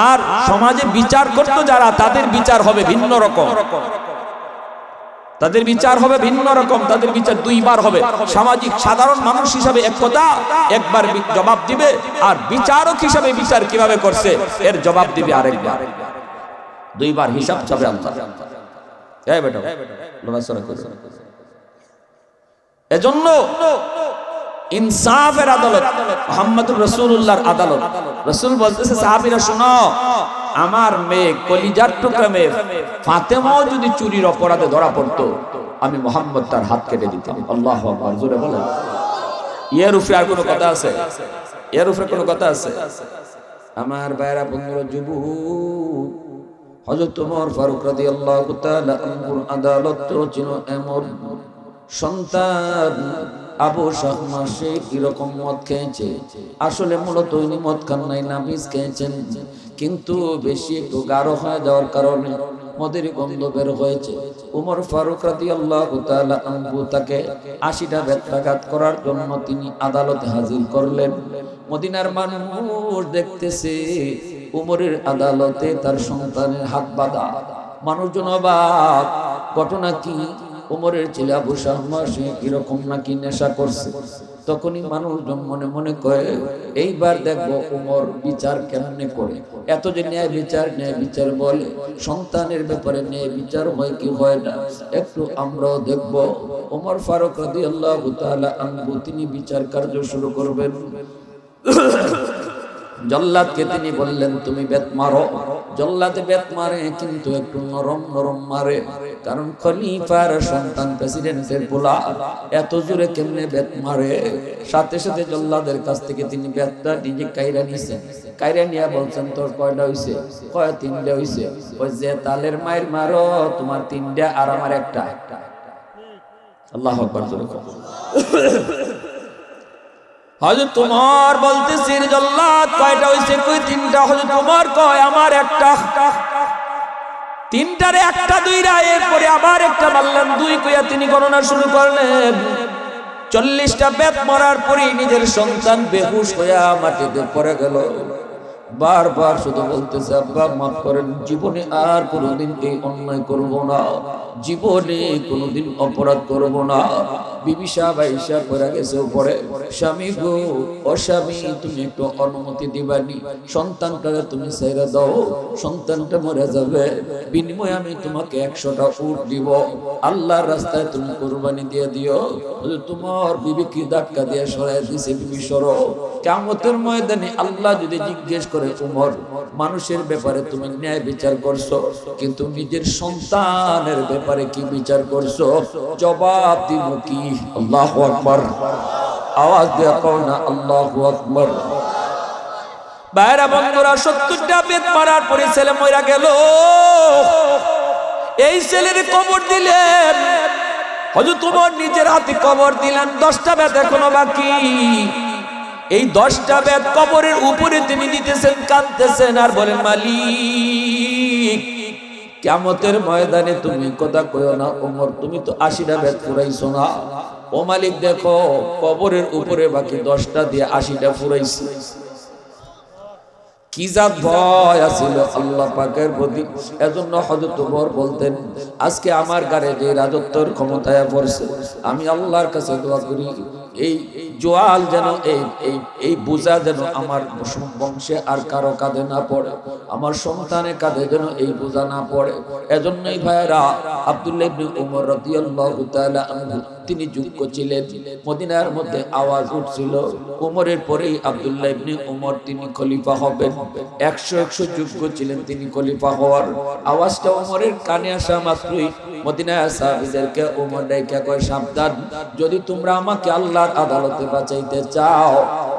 আর সমাজে বিচার করত যারা, তাদের বিচার হবে ভিন্ন রকম। তাদের বিচার হবে ভিন্ন রকম, তাদের বিচার দুইবার হবে। সামাজিক সাধারণ মানুষ হিসাবে এক কথা, একবার জবাব দিবে, আর বিচারক হিসাবে বিচার কিভাবে করছে এর জবাব দিবে আরেকবার। দুইবার হিসাব চাবে আল্লাহ। এই বেটা লড়াচড়া করে। এজন্য ইনসাফের আদালত মুহাম্মদুর রাসূলুল্লাহর আদালত। রাসূল বলতেছে, সাহাবীরা শুনো, আমার মেয়ে কলিজার টুকরা মেয়ে ফাতেমাও যদি চুরির অপরাধে ধরা পড়তো, আমি মুহাম্মদ তার হাত কেটে দিতাম। আল্লাহু আকবার, জোরে বলেন। এর উপরে আর কোনো কথা আছে? এর উপরে কোনো কথা আছে? আমার ভাইরা, বন্ধুরা, যুবক, হযরত ওমর ফারুক রাদিয়াল্লাহু তাআলা আনহুর আদালত ছিল এমন, সন্তান আবু শাহমা সে কিরকম মদ খেয়েছে, আসলে মূলত উনি মদ খান নাই, নাবিজ খেয়েছেন, কিন্তু বেশি একটু গাঢ় হয়ে যাওয়ার কারণে মদের গন্ধ বের হয়েছে। ওমর ফারুক রাদিয়াল্লাহু তাআলা আনহু তাকে ৮০টা বেত্রাঘাত করার জন্য তিনি আদালতে হাজির করলেন। মদিনার মানুষ দেখতেছে ওমরের আদালতে তার সন্তানের হাত বাঁধা। মানুষজন অবাক, ঘটনা কি? ওমরের ছেলে আবু শাহমা সে কিরকম নাকি নেশা করছে। তখনই মানুষজন মনে মনে কয়, এইবার দেখবো ওমর বিচার কেমনে করে। এত যে ন্যায় বিচার বলে, সন্তানের ব্যাপারে ন্যায় বিচার হয় কি হয় না, একটু আমরাও দেখবো। ওমর ফারুক রাদিয়াল্লাহু তাআলা আনহু তিনি বিচার কার্য শুরু করবেন। জল্লাদকে তিনি বললেন, তুমি বেত মারো। জল্লাদে বেত মারে, কিন্তু একটু নরম নরম মারে, কারণ খলিফার সন্তান, প্রেসিডেন্টের পোলা, এত জোরে কেমনে বেত মারে। সাথে সাথে জল্লাদের কাছ থেকে তিনি বেতটা নিজে কাইরা নিছেন। কাইরা নিয়ে বলছেন, তোর কয়টা হইছে? কয় ৩টা হইছে। ওই যে তালের মায়ের মারো, তোমার ৩টা আর আমার একটা। আল্লাহু আকবার, জোরে বলো। হযরত ওমর বলতেছে, জল্লাদ কয়টা হইছে? কই ৩টা। হযরত ওমর কয়, আমার একটা। ৩টারে একটা, ২টা, এরপরে আবার একটা মারলেন, ২ কইয়া তিনি গণনা শুরু করলেন। ৪০টা বেত মারার পরে নিজের সন্তান বেহুশ হইয়া মাটিতে পড়ে গেল। বারবার শুধু বলতেছে, আব্বা মাফ করেন, জীবনে আর কোনোদিন এই অন্যায় করব না, জীবনে কোনোদিন অপরাধ করব না। বিবি সাহেব আয়েশা পড়ে গেছে উপরে, স্বামী গো, ও স্বামী, তুমি একটু অনুমতি দিবানি, সন্তানটারে তুমি ছেড়ে দাও, সন্তানটা মরে যাবে, বিনিময়ে আমি তোমাকে ১০০টা উট দিব, আল্লাহর রাস্তায় তুমি কুরবানি দিয়ে দিও। তোমার বিবি কি ধাক্কা দিয়ে সরাই দিছে, বিবি সরো। কিয়ামতের ময়দানে আল্লাহ যদি জিজ্ঞেস করে, ওমর, মানুষের ব্যাপারে তুমি ন্যায় বিচার করছো, কিন্তু নিজের সন্তানের ব্যাপারে কি বিচার করছো? জবাব দিব কি? আল্লাহু আকবার, আওয়াজ দিয়ে কও না আল্লাহু আকবার। বাইরা বন্ধুরা, ৭০টা বেত মারার পরে ছেলে মইরা গেল। এই ছেলের কবর দিলেন হযরত ওমর, নিজের হাতে কবর দিলেন। 10টা বেত এখনো বাকি। এই 10টা বেত কবরের উপরে তিনি দিতেছেন, কাঁদতেছেন আর বলেন, মালিক, কিয়ামতের ময়দানে তুমি কথা কইও না, ওমর তুমি তো ৮০টা বেত ফুরাইছো না। ও মালিক, দেখো কবরের উপরে বাকি 10টা দিয়ে ৮০টা ফুরাইছি। কি জাত ভয় আছিল আল্লাহ পাকের প্রতি। এজন্য হযরত ওমর বলতেন, আজকে আমার গায়ে যে রাজত্বের ক্ষমতায় পড়ছে, আমি আল্লাহর কাছে দোয়া করি, এই জোয়াল যেন, এই বোঝা যেন আমার বংশে আর কারো কাঁধে না পড়ে, আমার সন্তানের কাঁধে যেন এই বোঝা না পড়ে। এজন্যই ভাইরা, আব্দুল্লাহ ইবনে ওমর রাদিয়াল্লাহু তাআলা আনহু তিনি যোগ্য ছিলেন। মদিনার মধ্যে আওয়াজ উঠছিল, ওমরের পরেই আব্দুল্লাহ ইবনে ওমর তিনি খলিফা হবেন। ১০০ যোগ্য ছিলেন তিনি খলিফা হওয়ার। আওয়াজটা ওমরের কানে আসা মাত্রই মদিনার সাহাবীদেরকে ওমর ডাইকা কয়, সাবধান, যদি তোমরা আমাকে আল্লাহর আদালতে বাঁচাইতে চাও,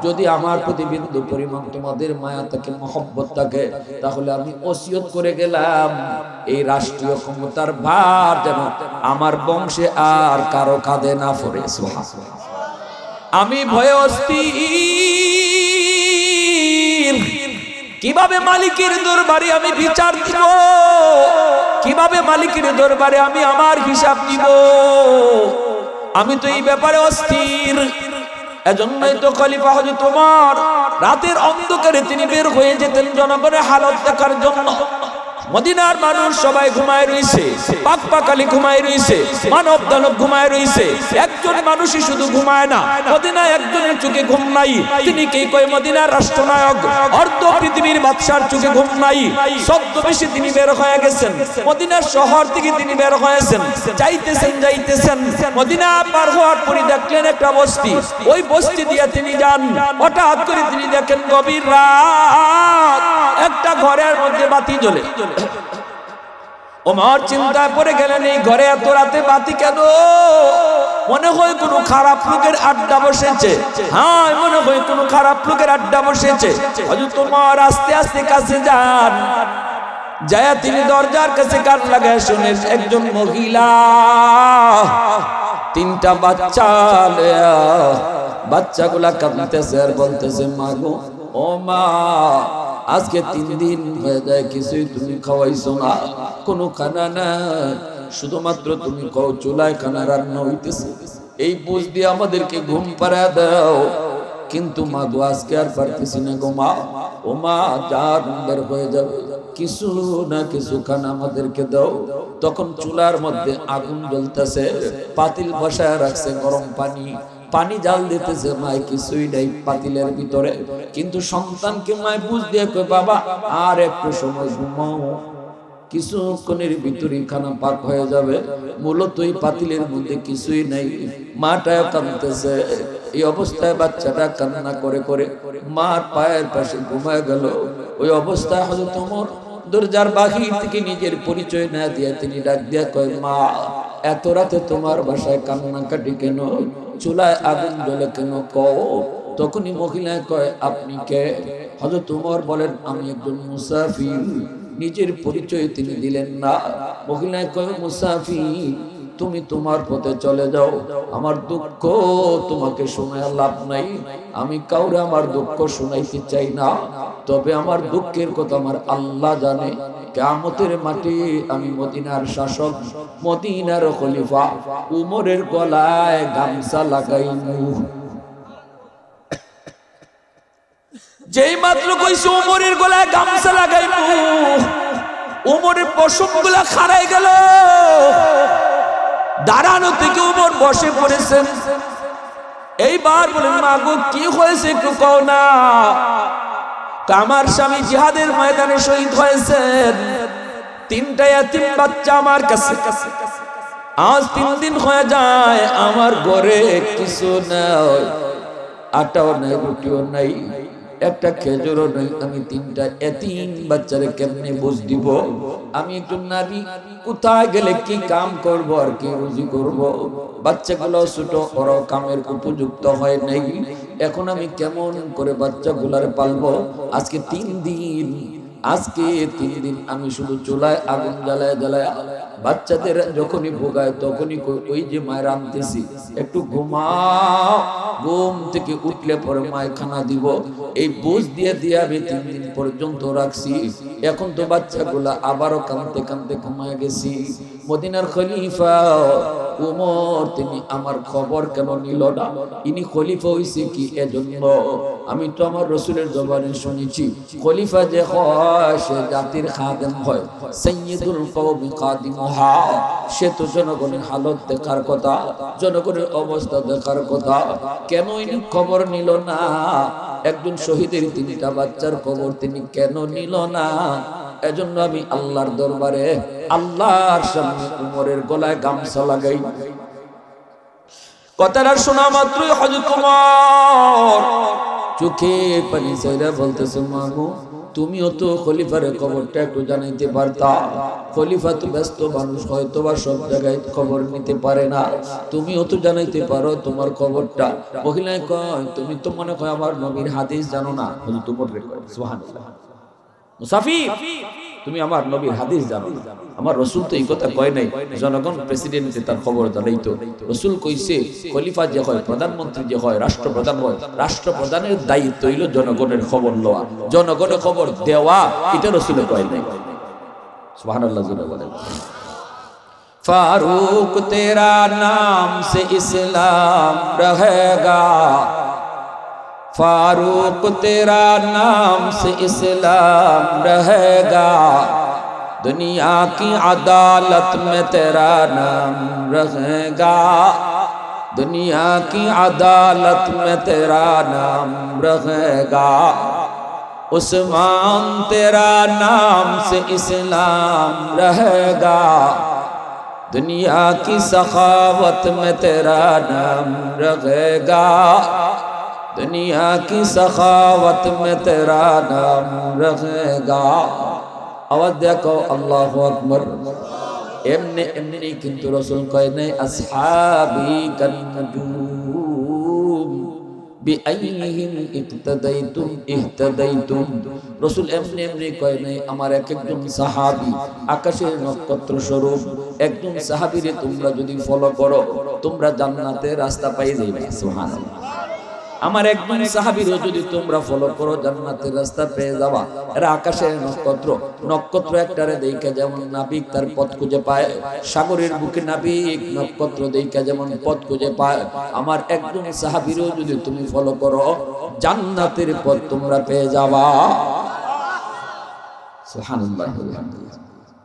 যদি আমার প্রতি বিন্দু পরিমাণ তোমাদের মায়া থাকে, মহব্বত থাকে, তাহলে আমি ওসিয়ত করে গেলাম, এই রাষ্ট্রীয় ক্ষমতার ভার যেন আমার বংশে আর কারো কাঁধে না পড়ে। সুবহানাল্লাহ। আমি ভয়ে অস্থির, কিভাবে মালিকের দরবারে আমি বিচার দিব, কিভাবে মালিকের দরবারে আমি আমার হিসাব দিব, আমি তো এই ব্যাপারে অস্থির। এজন্যই তো খলিফা হযরত ওমর রাতের অন্ধকারে তিনি বের হয়ে যেতেন জনগণের হালত দেখার জন্য। মদিনার মানুষ সবাই ঘুমায় রইছে, পাকপাকালি ঘুমায় রইছে, মানব দানব ঘুমায় রইছে, একজন মানুষই শুধু ঘুমায় না। মদিনায় একজনের চোখে ঘুম নাই, তিনি কে কয় মদিনার রাষ্ট্রনায়ক, অর্ধ পৃথিবীর বাদশার চোখে ঘুম নাই। ছদ্মবেশে তিনি বের হয়ে গেছেন, মদিনার শহর থেকে তিনি বের হয়েছেন, যাইতেছেন। মদিনা পার হওয়ার পরে দেখলেন একটা বস্তি, ওই বস্তি দিয়ে তিনি যান। হঠাৎ করে তিনি দেখেন গভীর রাত, একটা ঘরের মধ্যে বাতি জ্বলে। ওমর চিন্তায় পড়ে গেলেন, এই ঘরে এত রাতে বাতি কেন? মনে হয় কোনো খারাপ লোকের আড্ডা বসেছে। হ্যাঁ, মনে হয় কোনো খারাপ লোকের আড্ডা বসেছে। হযরত ওমর আস্তে আস্তে কাছে যান, যায় তিনি দরজার কাছে কান লাগায় শুনেন একজন মহিলা তিনটা বাচ্চা লয়া, বাচ্চাগুলা কাঁদতেছে আর বলতেছে, মা গো, ও মা, আজকে 3 দিন হয়ে যায় কিছুই তুমি খাওয়াইছো না, কোনো খানা না, শুধুমাত্র তুমি কও চুলায় খানা রান্না হইতেছে, এই বুঝ দিয়ে আমাদেরকে ঘুম পাড়া দাও। কিন্তু মা গো, আজকে আর পারতেছি না গো মা, ও মা, যা বের হয়ে যাবে, কিছু না কিছু খানা আমাদেরকে দাও। তখন চুলার মধ্যে আগুন জ্বলতেছে, পাতিল বসায় রাখছে গরম পানি জাল দিতেছে, মায় কিছুই নাই পাতিলের ভিতরে। কিন্তু সন্তানকে মায় বুঝ দিয়ে কয়, বাবা আর একটু সময় ঘুমাও, কিছুক্ষণের ভিতরে খানা পাক হয়ে যাবে। মূলত এই পাতিলের মধ্যে কিছুই নাই। মাটাও কাঁদতেছে, এই অবস্থায় বাচ্চাটা কান্না করে করে মার পায়ের পাশে ঘুমায় গেল। ওই অবস্থায় হযরত ওমর দরজার বাহির থেকে নিজের পরিচয় না দিয়ে তিনি ডাক দিয়া কয়, মা, এত রাতে তোমার বাসায় কান্নাকাটি কেন, চুলায় আগুন জ্বলে কেন, কও। তখনই মহিলা কয়, আপনি কে? হযরত ওমর বলেন, আমি একজন মুসাফির। নিজের পরিচয় তিনি দিলেন না। মহিলা কয়, মুসাফির, তুমি তোমার পথে চলে যাও, আমার দুঃখ তোমাকে শোনায় লাভ নাই। আমি কাউরে আমার দুঃখ শোনাইতে চাই না, তবে আমার দুঃখের কথা আমার আল্লাহ জানে। কিয়ামতের মাঠে আমি মদিনার শাসক, মদিনার খলিফা, উমরের গলায় গামছা লাগাইমু। যেই মাত্র কইছে উমরের গলায় গামছা লাগাইমু, উমরের পশমগুলা খাড়াই গেল। দাঁড়ানো থেকে উমর বসে পড়েছেন। এইবার বলেন, মা গো, কি হয়েছে একটু কও না। আমার স্বামী জিহাদের ময়দানে শহীদ হয়েছেন, 3টা এতিম বাচ্চা আমার কাছে। আজ 3 দিন হয়ে যায়, আমার ঘরে কিছু নাই, আটাও নাই, রুটিও নাই, একটা খেজুরও নাই। আমি 3টা এতিম বাচ্চারে কেমনে বুঝ দিব? আমি একটু নারী, কোথায় গেলে কি কাম করব আর কি রুজি করব? বাচ্চাগুলো ছোট, ওরাও কামের উপযুক্ত হয় নাই। এখন আমি কেমন করে বাচ্চাগুলার পালবো? আজকে 3 দিন আমি শুধু চুলায় আগুন জ্বালায় বাচ্চাদের যখনই ভোগায় তখনই ওই যে মায়ের আনতেছি, একটু ঘুমাও, ঘুম থেকে উঠলে পরে মায়ের খানা দিব, এই বুঝ দিয়ে আমি 3 দিন পর্যন্ত রাখছি। এখন তো বাচ্চাগুলা আবারও কাঁদতে ঘুমায় গেছি। মদিনার খলিফা উমর তিনি আমার খবর কেন নিল না? ইনি খলিফা হইছে কি এজন্য? আমি তো আমার রাসূলের জবানে শুনেছি, খলিফা যে হয় সে জাতির খাদেম হয়, সাইয়্যিদুল কওমি খাদিমুহা। সে তো জনগণের হালত দেখার কথা, জনগণের অবস্থা দেখার কথা। কেন ইনি খবর নিল না? একজন শহীদের 3টা বাচ্চার খবর তিনি কেন নিল না? এজন্য আমি আল্লাহর দরবারে, আল্লাহর সামনে উমরের গলায় গামছা লাগাই। কথাটা শোনা মাত্রই হযরত ওমর চোখে পানি ছেড়ে বলতেছে, মা গো, তুমিও তো খলিফার খবরটা একটু জানাইতে পারতা। খলিফা তো ব্যস্ত মানুষ, হয়তো বা সব জায়গায় খবর নিতে পারে না, তুমিও তো জানাইতে পারো তোমার খবরটা। মহিলায় কয়, তুমি তো মনে হয় আমার নবীর হাদিস জানো না। হযরত ওমর রে কয়, সুবহানাল্লাহ, মুসাফির তুমি আমার নবীর হাদিস জানো। আমার রসুল তো এই কথা কয় নাই জনগণ প্রেসিডেন্টকে তার খবর জানাইতো। রসুল কইছে খলিফা যে হয়, প্রধানমন্ত্রী যে হয়, রাষ্ট্রপ্রধান হয়, রাষ্ট্রপ্রধানের দায়িত্ব হইল জনগণের খবর লওয়া, জনগণের খবর দেওয়া। এটা রসুলে কয় নাই। সুবহানাল্লাহ বলেন। फारूक तेरा नाम से इस्लाम रहेगा, फारूक तेरा नाम से इस्लाम रहेगा, दुनिया की अदालत में तेरा नाम रहेगा, दुनिया की अदालत में तेरा नाम रहेगा, उस्मान तेरा नाम से इस्लाम रहेगा, दुनिया की सखावत में तेरा नाम रहेगा, दुनिया की सखावत में तेरा नाम रहेगा। आवाज देखो अल्लाहु अकबर। एमने एमने किंतु रसूल कहने अस्हाबी कन्नजूम बिअय्यिहिम इक्तदैतुम इहतदैतुम। रसूल एमने एमने कहने আমার এক একজন সাহাবী আকাশের নক্ষত্র স্বরূপ, একজন সাহাবীরে তোমরা যদি ফলো করো তোমরা জান্নাতের রাস্তা পেয়ে যাবে। সুবহানাল্লাহ। আমার একজন সাহাবীরে যদি তোমরা ফলো করো জান্নাতের রাস্তা পেয়ে যাবা। এরা আকাশের নক্ষত্র, নক্ষত্র একটারে দেখে যেমন নাবিক তার পথ খুঁজে পায়, সাগরের বুকে নাবিক নক্ষত্র দেখে যেমন পথ খুঁজে পায়, আমার একজন সাহাবীরে যদি তুমি ফলো করো জান্নাতের পথ তোমরা পেয়ে যাবা। সুবহানাল্লাহ।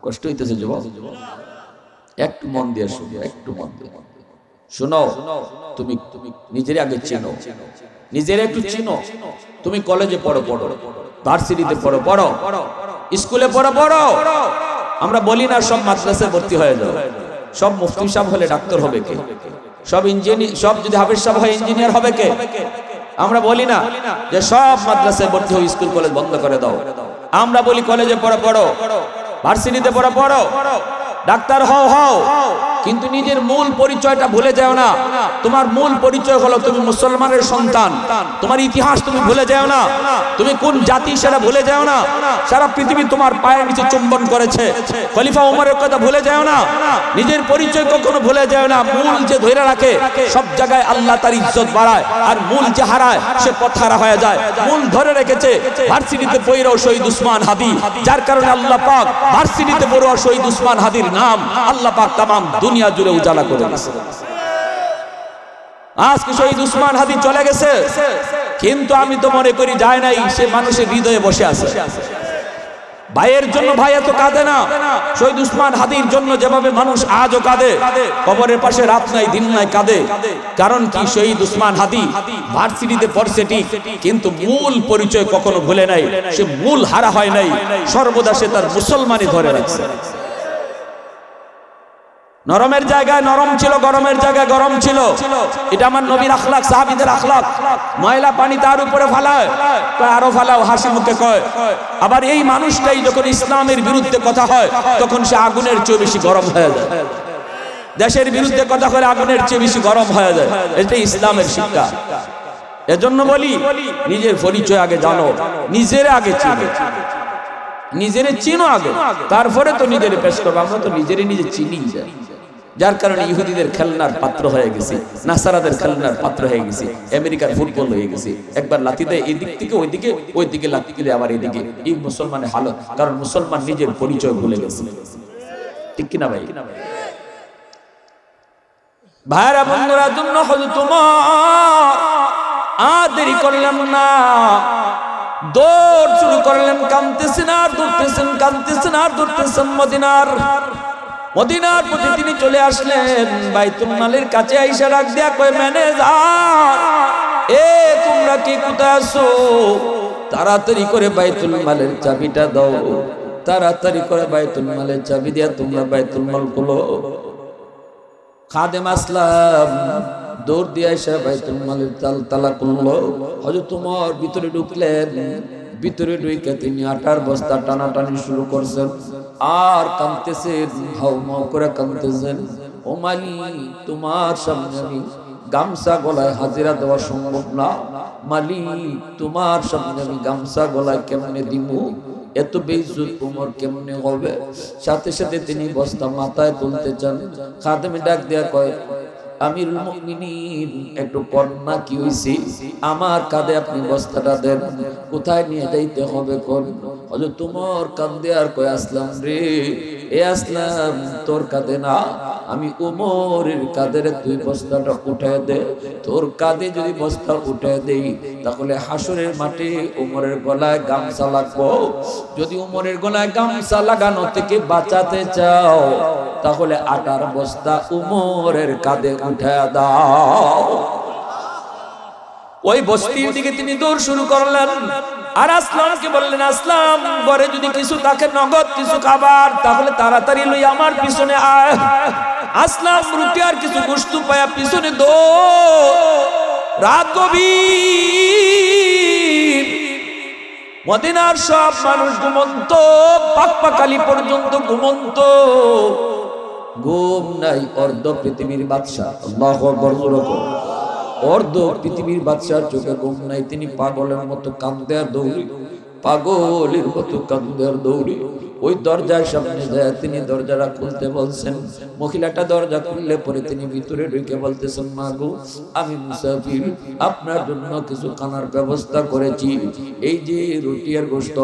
কষ্ট হইতেছে যুবক, একটু মন দিয়ে শুনো, একটু মন দিয়ে শোনো। তুমি নিজের আগে চেনো, নিজের একটু চিনো। তুমি কলেজে পড়ো, ভার্সিটিতে পড়ো, স্কুলে পড়ো। আমরা বলি না সব মাদ্রাসায় ভর্তি হয়ে যাও, সব মুফতি সাহেব হলে ডাক্তার হবে কে, সব ইঞ্জিনিয়ার, সব যদি হাফেজ সাহেব হয় ইঞ্জিনিয়ার হবে কে। আমরা বলি না যে সব মাদ্রাসায় ভর্তি হয়ে স্কুল কলেজ বন্ধ করে দাও। আমরা বলি কলেজে পড়ো, ভার্সিটিতে পড়ো, ডাক্তার হও, কিন্তু নিজের মূল পরিচয়টা ভুলে যাও না। তোমার মূল পরিচয় হলো তুমি মুসলমানের সন্তান। তোমার ইতিহাস তুমি ভুলে যাও না, তুমি কোন জাতি সেটা ভুলে যাও না। সারা পৃথিবী তোমার পায়ের নিচে চুম্বন করেছে, খলিফা ওমরের কথা ভুলে যাও না। নিজের পরিচয় কখনো ভুলে যাও না। মূল যে ধরে রাখে সব জায়গায় আল্লাহ তার ইজ্জত বাড়ায়, আর মূল যে হারায় সে পথহারা হয়ে যায়। মূল ধরে রেখেছে। ভার্সিটিতে পড়ো শহীদ উসমান হাদি, যার কারণে আল্লাহ পাক ভার্সিটিতে পড়ো শহীদ উসমান হাদির নাম আল্লাহ পাক তামাম দুনিয়া জুড়ে উজালা করে দিয়েছে। আজকে শহীদ উসমান হাদি চলে গেছে, কিন্তু আমি তো মনে করি যায় নাই, সে মানুষের হৃদয়ে বসে আছে। ভাইয়ের জন্য ভাই এত কাঁদে না, শহীদ উসমান হাদির জন্য যেভাবে মানুষ আজও কাঁদে, কবরের পাশে রাত নাই দিন নাই কাঁদে। কারণ কি, শহীদ উসমান হাদি ভার্সিটিতে পড়ছে ঠিক, কিন্তু মূল পরিচয় কখনো ভুলে নাই। সে মূল হারা হয় নাই, সর্বদা সে তার মুসলমানই ধরে রাখছে। নরমের জায়গায় নরম ছিল, গরমের জায়গায় গরম ছিল। এটা আমার নবীর আখলাক, সাহাবীদের আখলাক। ময়লা পানি তার উপরে ফালায়, আরো ফালাও, হাসি মুখে কয়। আবার এই মানুষটাই যখন ইসলামের বিরুদ্ধে কথা হয় তখন সে আগুনের চেয়ে বেশি গরম হয়ে যায়। দেশের বিরুদ্ধে কথা বলে আগুনের চেয়ে বেশি গরম হয়ে যায়। এটা ইসলামের শিক্ষা। এজন্য বলি, নিজের পরিচয় আগে জানো, নিজের আগে চিনো, নিজেরে চিনো আগে, তারপরে তো নিজের পেশ করবো। আমরা তো নিজেরে নিজে চিনি, যার কারণে ইহুদিদের খেলনার পাত্র হয়ে গেছি, নাসারাদের খেলনার পাত্র হয়ে গেছি, আমেরিকার ফুটবল হয়ে গেছি। একবার লাথি দেয় এদিক থেকে ওইদিকে, ওইদিকে লাথি দিলে আবার এদিকে। এই মুসলমানের হালত, কারণ মুসলমান নিজের পরিচয় ভুলে গেছে। ঠিক কিনা ভাই? ভাইরা বন্ধুরা, জন্য হযরত তোমার আর দেরি করলাম না, দৌড় শুরু করলেন। কাঁদতেছেন আর দৌড়তেছেন, কাঁদতেছেন আর দৌড়তেছেন। মদিনার প্রতি তিনি চলে আসলেন। বাইতুল মালের কাছে আইসা ডাক দিয়া কয়, ম্যানেজার, তোমরা কি কোথায় আছো? তাড়াতাড়ি করে বাইতুল মালের চাবিটা দাও, তাড়াতাড়ি করে বাইতুল মালের চাবি দিয়া তোমরা বাইতুল মাল খুলো। খাদেম আসলাম দৌড় দিয়ে এসে বাইতুল মালের তালা খুললো। হযরত ওমর ভিতরে ঢুকলেন। ভিতরে ঢুকে তিনি আটার বস্তা টানাটানি শুরু করছেন আর কাঁদতেছেন, হাউমাউ করে কাঁদতেছেন। ও মালিক, তোমার সামনে আমি গামছা গলায় হাজিরা দেওয়া সম্ভব না। মালিক, তোমার সামনে আমি গামছা গলায় কেমনে দিব? এত বেইজ্জত উমর কেমনে হবে? সাথে সাথে তিনি বস্তা মাথায় তুলতে চান, খাদেমে ডাক দেয়া কয়, আমিরুল মুমিনিন একটু কন্যা কি হইছে, আমার কাঁধে আপনি বস্তাটা দেন, কোথায় নিয়ে যাইতে হবে কোন? হযরত তোমার কাঁধে আর কয়, আসলাম রে, এ আসলাম, তোর কাঁধে না, আমি উমরের কাঁধে তুই বস্তাটা উঠায় দে। তোর কাঁধে যদি বস্তা উঠায় দেই তাহলে হাসরের মাঠে উমরের গলায় গামছা লাগবো। যদি উমরের গলায় গামছা লাগানো থেকে বাঁচাতে চাও তাহলে আটার বস্তা উমরের কাঁধে উঠায় দাও। ওই বস্তির দিকে তিনি দৌড় শুরু করলেন। আর আসলামকে বললেন, আসলাম, ঘরে যদি কিছু থাকে, নগদ কিছু খাবার, তাহলে তাড়াতাড়ি লই আমার পিছনে আয়। আসলাম রুটি আর কিছু গোশত পায়া পিছনে দৌড়। রাত গভীর, মদিনার সব মানুষ ঘুমন্ত, পাকপাকালি পর্যন্ত ঘুমন্ত, ঘুম নাই। অর্ধ পৃথিবীর বাদশা, আল্লাহু আকবার, অর্ধ পৃথিবীর বাদশার চোখে ঘুম নাই। তিনি পাগলের মতো কাঁদতে আর দৌড়ি, পাগলের মতো কাঁদতে আর দৌড়ি ওই দরজার সামনে যায়। তিনি দরজাটা খুলতে বলছেন, মহিলাটা দরজা খুললে পরে তিনি ভিতরে ঢুকে বলতেছেন, মা গো, আমি মুসাফির, আপনার জন্য কিছু খানার ব্যবস্থা করেছি। এই যে রুটি আর গোশত,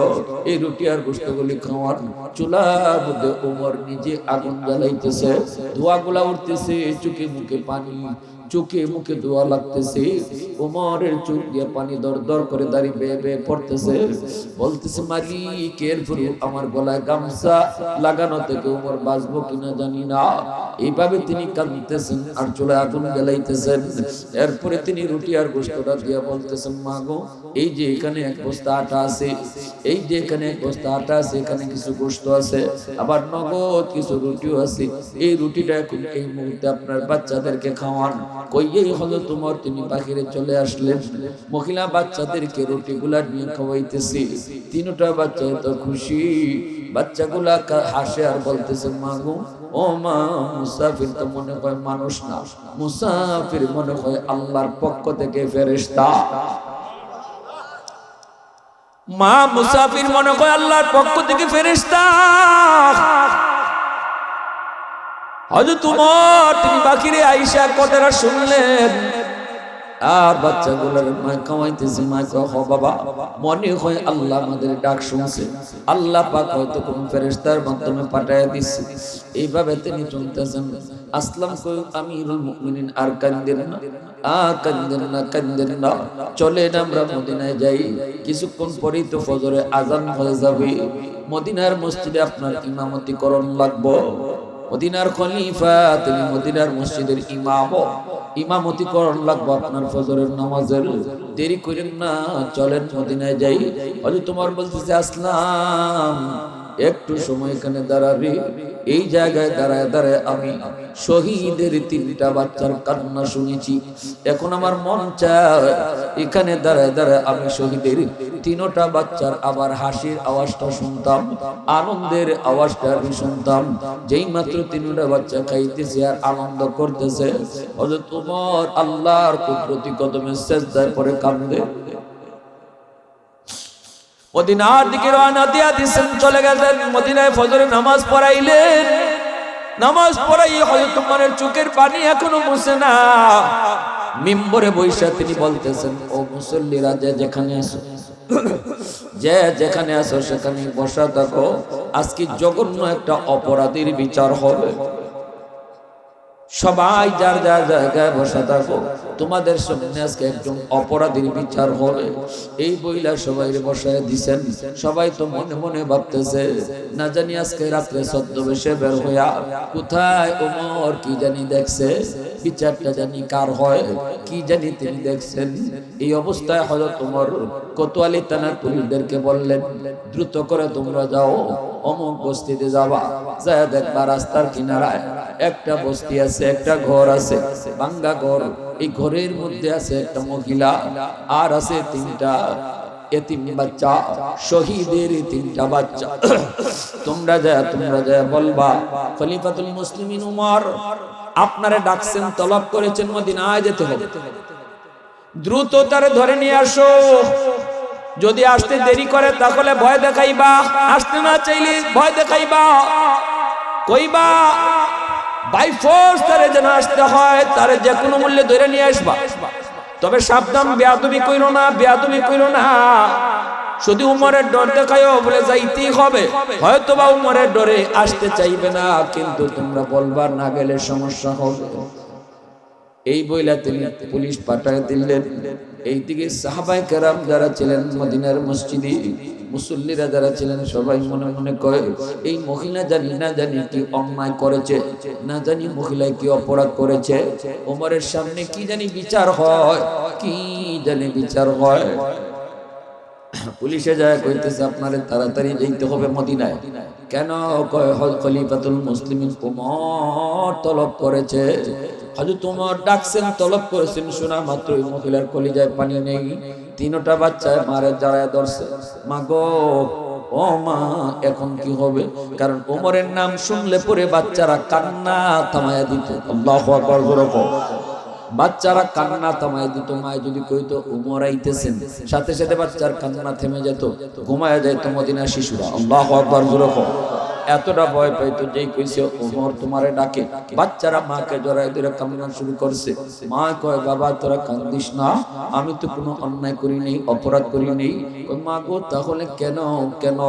এই রুটি আর গোশতগুলি খাওয়ার। চুলার মধ্যে ওমর নিজে আগুন জ্বালাইতেছে, ধোঁয়াগুলা উঠতেছে, চোখে মুখে পানি, চোখে মুখে ধোয়া লাগতেছে। ওমরের চোখ দিয়ে পানি দর দর করে দাঁড়িয়ে বেয়ে বেয়ে পড়তেছে। বলতেছে, মালিক, এরপরে আমার গলায় গামছা লাগানো থেকে ওমর বাঁচবো কিনা জানি না। এইভাবে তিনি কাঁদতেছেন আর চুলায় আগুন জ্বালাইতেছেন। এরপরে তিনি রুটি আর গোশতটা দিয়ে বলতেছেন, মা গো, এই যে এখানে এক বস্তা আটা আছে, এই যে এখানে এক বস্তা আটা আছে, এখানে কিছু গোশত আছে, আবার নগদ কিছু রুটিও আছে। এই রুটিটা এখন এই মুহূর্তে আপনার বাচ্চাদেরকে খাওয়ান। কইয়েই হলো তোমার, তিনি বাহিরে চলে আসলেন। মহিলা বাচ্চাদেরকে রুটিগুলা নিয়ে খাওয়াইতেছে। তিনটা বাচ্চা তো খুশি, বাচ্চাগুলা হাসে আর বলতেছে, মা গো, ও মা, মুসাফির তো মনে হয় মানুষ না, মুসাফির মনে হয় আল্লাহর পক্ষ থেকে ফেরেশতা। মা, মুসাফির মনে হয় আল্লাহর পক্ষ থেকে ফেরেশতা। হযরত ওমর তিনি বাকিরে আয়েশা কথাটা শুনলেন আর বাচ্চাগুলোর মা খাওয়াইতেছে। মা কয়, হ বাবা, মনে হয় আল্লাহ আমাদের ডাক শুনছে, আল্লাহ পাক হয়তো কোন ফেরেশতার মাধ্যমে পাঠায় দিচ্ছে। এইভাবে তিনি চলতেছেন। আসলাম কই, আমিরুল মুমিনিন, আর কান্দেন না, আর কান্দেন না, কান্দেন না, চলেন আমরা মদিনায় যাই। কিছুক্ষণ পরেই তো ফজরে আজান হয়ে যাবে। মদিনার মসজিদে আপনার ইমামতি করণ লাগবো। মদিনার খলিফা, তিনি মদিনার মসজিদের ইমামতি করণ লাগবো আপনার ফজরের নামাজের। দেরি করেন না, চলেন মদিনায় যাই। হযরত ওমর বলতেছে, আসলাম, একটু সময় এখানে দাঁড়াবি। এই জায়গায় দাঁড়ায় দাঁড়ায় আমি শহীদের তিনটা বাচ্চার কান্না শুনেছি। এখন আমার মন চায় এখানে দাঁড়ায় দাঁড়ায় আমি শহীদের তিনটা বাচ্চার আবার হাসির আওয়াজটা শুনতাম, আনন্দের আওয়াজটা আমি শুনতাম। যেই মাত্র তিনটা বাচ্চা খাইতেছে আর আনন্দ করতেছে, হযরত ওমর আল্লাহর কুদরতি কদমে সিজদায় পড়ে কাঁদে। মদিনার দিকে রওনা দিয়া দিয়েছেন, চলে গেলেন মদিনায়। ফজরের নামাজ পড়াইলেন। নামাজ পড়াই হযরত ওমরের চোখের পানি এখনো মুছে না। মিম্বরে বৈশা তিনি বলতেছেন, ও মুসল্লিরা, যে যেখানে আছো, যে যেখানে আছো সেখানে বসা থাকো। আজকে জঘন্য একটা অপরাধীর বিচার হবে। সবাই যার যার জায়গায় বসা থাকো, তোমাদের সামনে আজকে একজন অপরাধীর বিচার হবে। এই বইলা সবাই বসায় দিছেন। সবাই তো মনে মনে ভাবতেছে, না জানি আজকে রাত্রে ছদ্মবেশে বের হইয়া কোথায় ওমর কি জানি দেখছে, বিচারটা জানি কার হয়, কি জানি তিনি দেখছেন। এই অবস্থায় হযরত ওমর কোতোয়ালি থানার পুলিশদেরকে বললেন, দ্রুত করে তোমরা যাও, অমুক বস্তিতে যাবা, যায় দেখবা রাস্তার কিনারায় একটা বস্তি আছে, একটা ঘর আছে, ভাঙ্গা ঘর। এই ঘরের মধ্যে আছে একটা মহিলা আর আছে তিনটা এতিম বাচ্চা, শহীদের তিনটা বাচ্চা। তোমরা যায় বলবা, খলিফাতুল মুসলিমিন উমর আপনারা ডাকছেন, তলব করেছেন, মদিনায় যেতে হবে, দ্রুত তারে ধরে নিয়ে আসো। যদি আসতে দেরি করে তাহলে ভয় দেখাইবা, আসতে না চাইলে ভয় দেখাইবা, কইবা বাই ফোর্স তারে যেন আসতে হয়, তারে যে কোনো মূল্যে ধরে নিয়ে আসবা। তবে সাবধান, বেয়াদবি কইরো না, বেয়াদবি কইরো না। শুধু উমরের ডর দেখায়ও বলে যাইতেই হবে, হয়তো বা উমরের ডরে আসতে চাইবে না, কিন্তু তোমরা বলবার না গেলে সমস্যা হবে। এই বইলা তিনি পুলিশ পাঠায় দিলেন। এইদিকে সাহাবায়ে কেরাম যারা ছিলেন মদিনার মসজিদে, মুসল্লিরা যারা ছিলেন, সবাই মনে মনে কয় এই মহিলা জানি না জানি কি অন্যায় করেছে, না জানি মহিলায় কি অপরাধ করেছে, ওমরের সামনে কি জানি বিচার হয়, কি জানি বিচার হয়। পুলিশে যায় কইতেছে আপনারে তাড়াতাড়ি যাইতে হবে মদিনায়। কেন? কয় খলিফাতুল মুসলিমিন ওমর তলব করেছে। হযরত ওমর ডাকছেন, তলব করেছেন, শোনা মাত্রই মহিলার কলিজায় পানি নেই, তিনটা বাচ্চায় মারে জড়ায় ধরছে। মা গো, ও মা, এখন কি হবে? কারণ ওমরের নাম শুনলে পরে বাচ্চারা কান্না থামায়া দিত। আল্লাহু আকবার জোরে কও। বাচ্চারা কান্না থামায় দিত। মায় যদি কইতো ওমর আইতেছেন, সাথে সাথে বাচ্চার কান্না থেমে যেত, ঘুমায়া যেত মদিনার শিশুরা। আল্লাহু আকবার জোরে কও। এতটা ভয় পাইতো, যেই কইছে ওমর তোমারে ডাকে, বাচ্চারা মাকে জড়ায় ধরে কান্না শুরু করছে। মা কয় বাবা তোরা কান্দিস না, আমি তো কোনো অন্যায় করি নাই, অপরাধ করি নাই। মা গো তাহলে কেন কেন?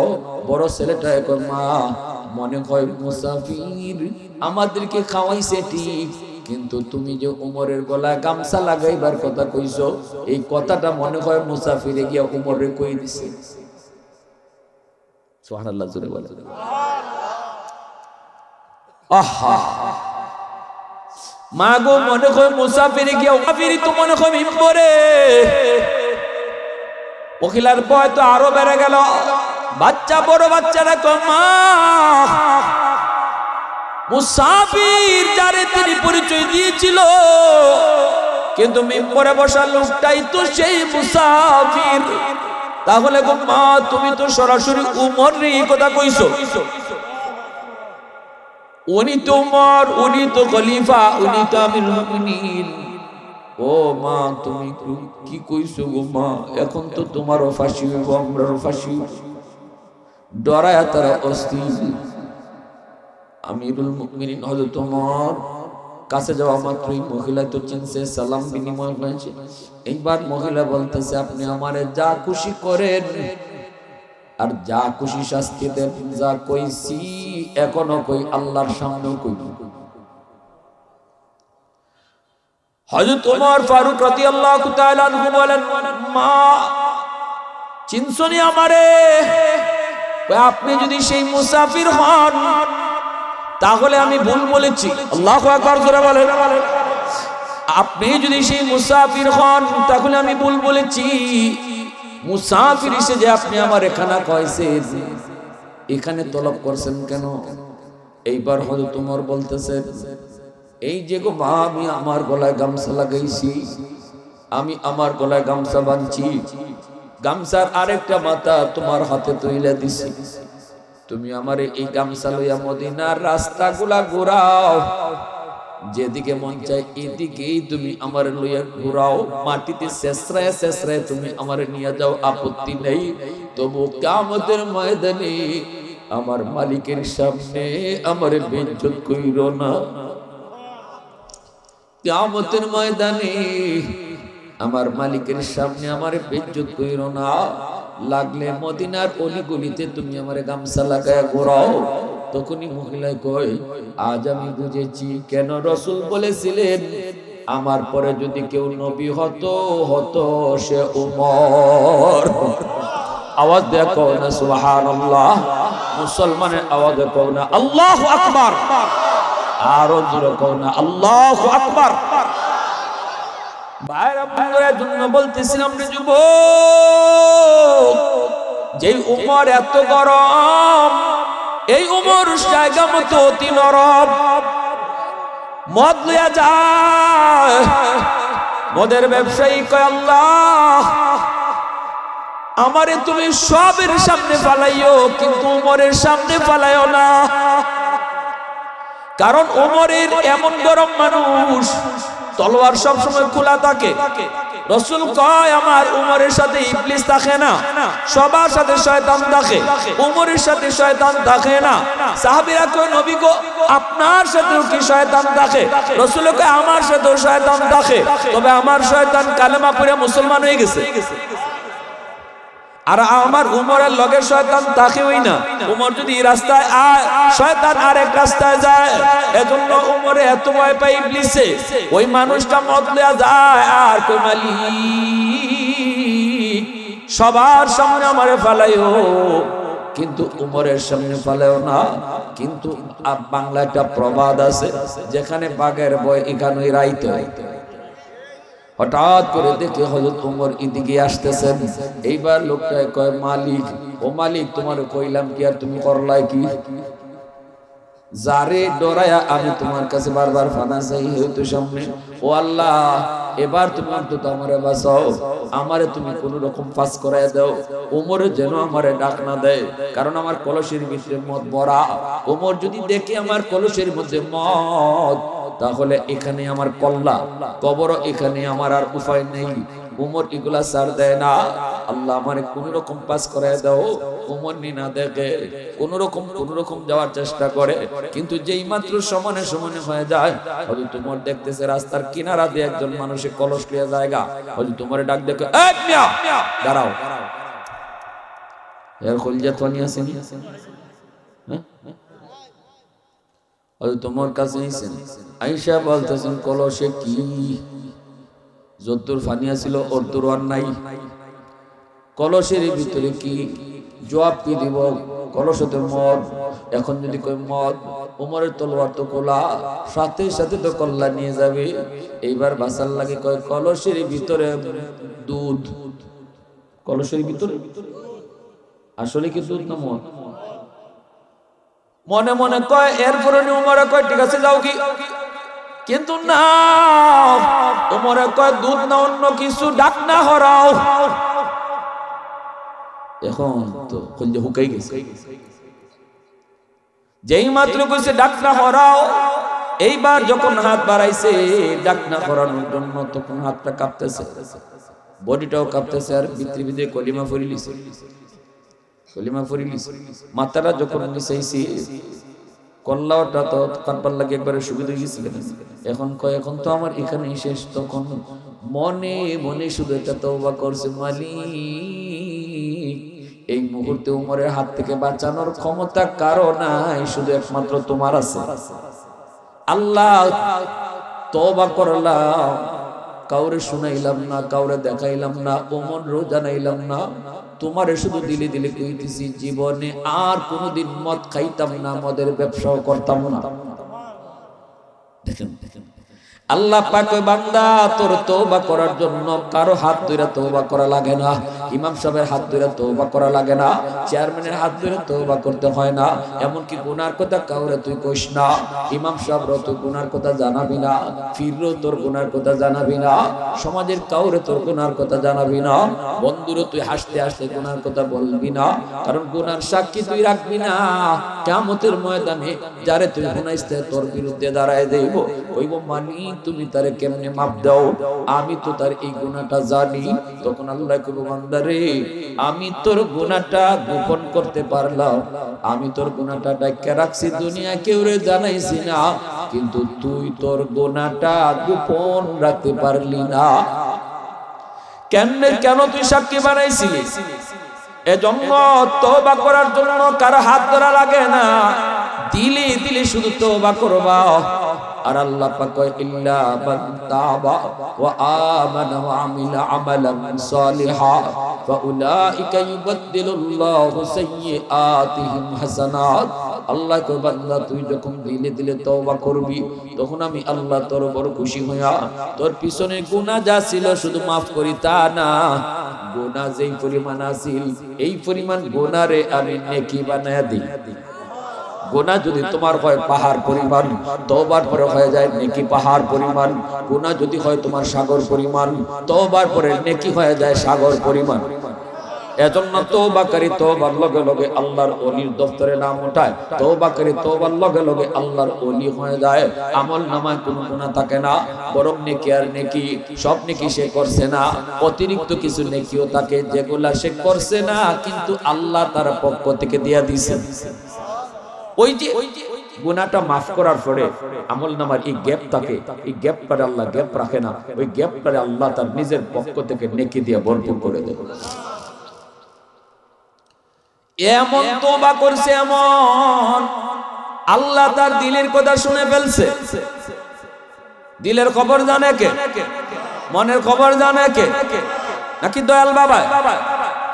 বড় ছেলেটা কয় মা মনে হয় মুসাফির আমাদেরকে খাওয়াইছে ঠিক, কিন্তু তুমি যে উমরের গলায় গামছা লাগাইবার কথা কইছো, এই কথাটা মনে হয় মুসাফিরে গিয়া উমরে কই দিছে। সুবহানাল্লাহ জোরে বলে। আহা মা গো, মনে হয় মুসাফিরে গিয়া, মুসাফিরি তো মনে হয় মিম্বরে। মহিলার ভয় তো আরো বেড়ে গেল। বাচ্চা, বড় বাচ্চারা কয় মা, মুসাফির যারে তিনি পরিচয় দিয়েছিল, কিন্তু মিম্বরে বসা লোকটাই তো সেই মুসাফির। তাহলে গো মা, তুমি তো সরাসরি উমরের এই কথা কইছো। উনি তো উমর, উনি তো খলিফা, উনি তো আমিরুল মুমিনিন। ও মা, তুমি কি কইছো গো মা? এখন তো তোমারও ফাঁসি হইব, আমরাও ফাঁসি হইব। ডরায়া তারা অস্থির। আমিরুল মুমিনিন হযরত ওমর কাছে যাওয়া মাত্রই মহিলা তো চিনছে, সালাম বিনিময় হয়েছে। এইবার মহিলা বলতেছে আপনি আমারে যা খুশি করেন, আর যা খুশি শাস্তি দেন, যা কইছি এখনো কই, আল্লাহর সামনেও কই। হযরত ওমর ফারুক রাদিয়াল্লাহু তাআলা আনহু বলেন মা, চিনছনি আমারে? আপনি যদি সেই মুসাফির হন তাহলে আমি ভুল বলেছি। আল্লাহু আকবার জোরে বলেন। আপনি যদি সেই মুসাফির হন তাহলে আমি ভুল বলেছি। মুসাফির এসে যে আপনি আমার এখানে কইছেন, এখানে তলব করছেন কেন? এইবার হযরত ওমর বলতেছে এই যে গো মা, আমি আমার গলায় গামছা লাগাইছি, আমি আমার গলায় গামছা বাঁধছি, গামছার আরেকটা মাথা তোমার হাতে তুইলা দিছি, তুমি আমারে এই গামছা লইয়া মদিনার রাস্তাগুলা ঘোরাও, যেদিকে মন চায় এদিকেই তুমি আমারে লইয়া ঘোরাও, মাটিতে শেষরায় শেষরায় তুমি আমারে নিয়ে যাও, আপত্তি নেই। তবু কিয়ামতের ময়দানে আমার মালিকের সামনে আমারে বেইজ্জত কইরো না। কিয়ামতের ময়দানে আমার মালিকের সামনে আমারে বেইজ্জত কইরো না। লাগলে মদিনার অলিগলিতে তুমি আমারে গামছা লাগায়া ঘোরাও। তখনই মহিলায় কয় আজ আমি বুঝেছি কেন রাসূল বলেছিলেন আমার পরে যদি কেউ নবী হতো হতো সে উমর। আওয়াজ দেখো না সুবহানাল্লাহ, মুসলমানের আওয়াজ দেখো না আল্লাহু আকবার, আরো জোরে কও না আল্লাহু আকবার। ভাইরা বন্ধুদের জন্য বলতেছিলাম রে যুবক, যেই উমর এত গরম, এই উমর জায়গা মতো অতি নরম, মদ লইয়া যায়। মদের ব্যবসায়ী কয় আল্লাহ আমারে তুমি সবের সামনে ফালাইও, কিন্তু উমরের সামনে ফালাইও না, কারণ উমরের এমন গরম মানুষ তলোয়ার সব সময় খোলা থাকে। রাসূল কয় আমার উমরের সাথে ইবলিস থাকে না, সবার সাথে শয়তান থাকে, উমরের সাথে শয়তান থাকে না। সাহাবীরা কয় নবী গো আপনার সাথেও কি শয়তান থাকে? রাসূল কয় আমার সাথেও শয়তান থাকে, তবে আমার শয়তান কালেমা পড়ে মুসলমান হয়ে গেছে, আর আমার উমরের লগে শয়তান থাকেই না। উমর যদি রাস্তায় আয় শয়তান আরেক রাস্তায় যায়, এজন্য উমরে এত ভয় পায় ইবলিসে। ওই মানুষটা মদ লইয়া যায় আর কই মালিক সবার সামনে আমারে ফালাইও, কিন্তু উমরের সামনে ফালাইও না। কিন্তু বাংলা একটা প্রবাদ আছে, যেখানে বাঘের ভয় এখানেই রাইতে হয়। হঠাৎ করে দেখে হযরত ওমর এদিকে আসতেছেন। এইবার লোকটা কয় মালিক, ও মালিক তোমার কইলাম কি আর তুমি করলাই কি? যারে ডরায়া আমি তোমার কাছে বারবার ফানা চাই হয়তো সামনে, ও আল্লাহ এবার তুমি অন্তত আমারে বাঁচাও, আমারে তুমি কোন রকম পাস করায় দাও। ওমরে যেন আমারে ডাক না দেয়, কারণ আমার কলসের ভিতরে মদ ভরা। ওমর যদি দেখে আমার কলসের মধ্যে মদ, তাহলে এখানে আমার কল্লা, কবরও এখানে আমার আর উপায় নেই। উমর এগুলা ছাড় দেয় না। আল্লাহ আমারে কোন রকম পাস করায় দাও। উমর না দেখে কোন রকম যাওয়ার চেষ্টা করে, কিন্তু যেই মাত্র সমানে সমানে হয়ে যায়, হয়তো তোমার দেখতেছে রাস্তার কিনারা দিয়ে একজন মানুষের কলস লিয়ে জায়গা, হয়তো তোমার ডাক দেখে এই মিয়া দাঁড়াও, এর কলজা তো নিয়ে আসেনি, হ্যাঁ তোমার কাছে আইসা বলতেছেন কলসে কি যদ্দুর ফানিয়া ছিল ওর দূর আর নাই, কলসের ভিতরে কি? জবাব কি দিব? কলসতে মদ। এখন যদি কই মদ, উমরের তলোয়ার তো খোলা, সাথে সাথে তো কল্লা নিয়ে যাবে। এইবার বাসার লাগে কয় কলসের ভিতরে দুধ। কলসের ভিতরে আসলে কি দুধ না মদ? মনে মনে কয়, এরপরে উমরে কয় ঠিক আছে যাও কি, কিন্তু না, উমরে কয় দুধ না অন্য কিছু, ডাক না হরাও। এখন তো কলজা হুকাই গেছে। যেই মাত্র কইছে ডাক না হরাও, এইবার যখন হাত বাড়াইছে ডাক না হরানোর জন্য, তখন হাতটা কাঁপতেছে, বডিটাও কাঁপতেছে, আর ভিতরে ভিতরে কলিমা ফরিলিছে, কলিমা ফরিলিছে। মাথাটা যখন নিচাইছি, কল্লাটা তো কানপার লাগে একবারে সুবিধা গেছিল। এখন কয় এখন তো আমার এখানে শেষ। তখন মনে মনে শুধু একটা তওবা করছে, মালিক এই মুহূর্তে উমরের হাত থেকে বাঁচানোর ক্ষমতা কারো নাই, শুধু একমাত্র তোমার আছে। আল্লাহ তওবা করলাম, কাউরে শুনাইলাম না, কাউরে দেখাইলাম না, ওমরও জানাইলাম না, তোমারে শুধু দিলে দিলে কইতেছি জীবনে আর কোনোদিন মদ খাইতাম না, মদের ব্যবসাও করতাম না। দেখেন আল্লাহ পাক কয় বান্দা তোর তওবা করার জন্য কারো হাত ধরে তওবা করা লাগে না, ইমাম সাহেবের হাত ধরে তওবা করা লাগে না, চেয়ারম্যানের হাত ধরে তওবা করতে হয় না, এমনকি গুনার কথা কাউরে তুই কইস না। ইমাম সাহেবরও তুই গুনার কথা জানাবি না, পীরও তোর গুনার কথা জানাবি না, সমাজের কাউরে তোর গুনার কথা জানাবি না, বন্ধুরও তুই হাসতে হাসতে গুনার কথা বলবি না, কারণ গুনার সাক্ষী তুই রাখবি না। কিয়ামতের ময়দানে যারে তুই গুনাইতে তোর বিরুদ্ধে দাঁড়ায় দেব, কইব মালিক তুমি তারে কেমনে মাপ দাও, আমি তো তার এই গুনাহটা জানি। তখন আল্লাহ কইব বান্দারে আমি তোর গুনাহটা গোপন করতে পারলাম, আমি তোর গুনাহটা ঢাকা রাখছি, দুনিয়া কেউরে জানাইছি না, কিন্তু তুই তোর গুনাহটা গোপন রাখতে পারলি না। কেন তুই সাক্ষী বানাইছিলি? এজন্য তওবা করার জন্য কারো হাত ধরা লাগে না, দিলে দিলে শুধু তওবা করবা। আর আল্লাহ পাক কয় ইল্লা মান তাবা ওয়া আমানা ওয়া আমিলা আমালান সালিহা ফাউলাইকা ইউবাদদিলুল্লাহু সাইয়্যাতিহিম হাসানাত। আল্লাহ কয় বান্দা তুই যখন দিলে দিলে তওবা করবি, তখন আমি আল্লাহ তোর বড় খুশি হইয়া তোর পিছনে গুনাহ যা ছিল শুধু maaf করি তা না, গুনাহ যেই পরিমাণ আছিল এই পরিমাণ গুনাহরে আমি নেকি বানায়া দিই। গুনাহ যদি তোমার হয় পাহাড় পরিমাণ, তওবার পরে হয়ে যায় নেকি পাহাড় পরিমাণ। গুনাহ যদি হয় তোমার সাগর পরিমাণ, তওবার পরে নেকি হয়ে যায় সাগর পরিমাণ। এজন্য তওবাকারী তওবার লগে লগে আল্লাহর ওলির দফতরে নাম ওঠায়, তওবাকারী তওবার লগে লগে আল্লাহর ওলি হয়ে যায়। আমল নামায় কোনো গুনাহ থাকে না, বরং নেকি আর নেকি, সব নেকি সে করছে না, অতিরিক্ত কিছু নেকিও থাকে যেগুলা সে করছে না কিন্তু আল্লাহ তার পক্ষ থেকে দিয়া দিয়েছেন। ওই যে গুনাহটা মাফ করার পরে আমল নামার এই গ্যাপ থাকে, এই গ্যাপটারে আল্লাহ গ্যাপ রাখে না, ওই গ্যাপটারে আল্লাহ তার নিজের পক্ষ থেকে নেকি দিয়ে ভরপুর করে দেয়। এমন তওবা করছে, এমন আল্লাহ তার দিলের কথা শুনে ফেলছে। দিলের খবর জানে কে? মনের খবর জানে কে? নাকি দয়াল বাবা,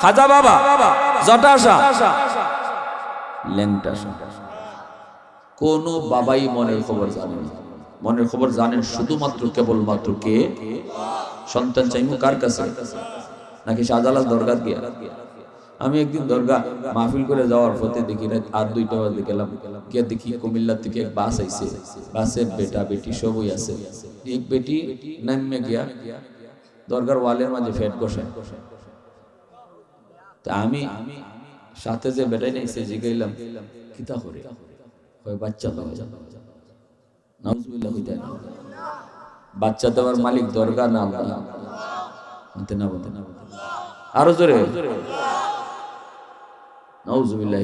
খাজা বাবা, জটাশা, ল্যাংটাশা? কোন বাবাই মনের খবর জানেন না। মনের খবর জানেন শুধুমাত্র কেবলমাত্র কে? সন্তান চাইমু কার কাছে? নাকি শাহজালাল দরগা গিয়া? আমি একদিন দরগা মাহফিল করে যাওয়ার পথে দেখি রাত 8-2টা বাজে গেলাম, গিয়ে দেখি কুমিল্লা থেকে এক বাস আইছে, বাসে বেটা বেটি সবই আছে। এক বেটি নামে গিয়া দরগার ওয়ালের মাঝে ফেট বসে। তা আমি সাথে যে বেটাই নাইছে জিগাইলাম কিতা করে? কয় বাচ্চা লয়। নাউজুবিল্লাহ হইতা না, বাচ্চা দেওয়ার মালিক দরগা না আল্লাহ। বলতে না বলতে না, আরো জোরে নাউজুবিল্লাহ।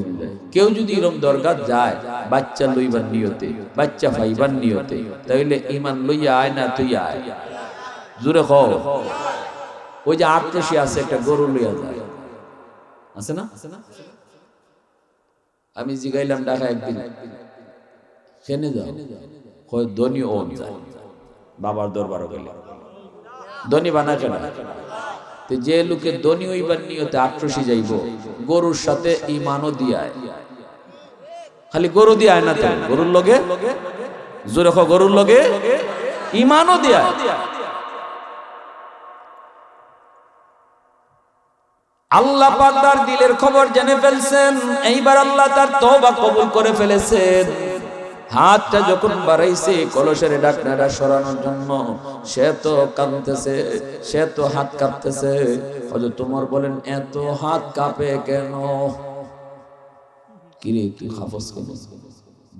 কেউ যদি এরকম দরগা যায় বাচ্চা লইবার নিয়তে, বাচ্চা পাইবার নিয়তে, তাইলে ঈমান লইয়া আয় না তুই আয়, জোরে কও। ওই যে আটশি আছে একটা গরু লইয়া যায়, আছে না? আমি জিগাইলাম ঢাকা একদিন, কেনে যাও? কয় ধনী ওন যায়, বাবার দরবারও গেলে ধনী বানা কেন? যে লোকে ধনী হইবার নিয়তে আটশি যাইব, গরুর সাথে ঈমানও দিয়ায়। খালি গরু দিয়ায় না, তো গরুর লগে, জোরে কও, গরুর লগে ঈমানও দিয়ায়। আল্লাহ পাক তার দিলের খবর জেনে ফেলছেন, এইবার আল্লাহ তার তওবা কবুল করে ফেলেছেন। হাতটা যখন বাড়াইছে কলসের ঢাকনাটা সরানোর জন্য, সে তো কাঁপতেছে, সে তো হাত কাঁপতেছে। হযরত ওমর বলেন, এত হাত কাঁপে কেন? কিরে তুই হাফস কেন?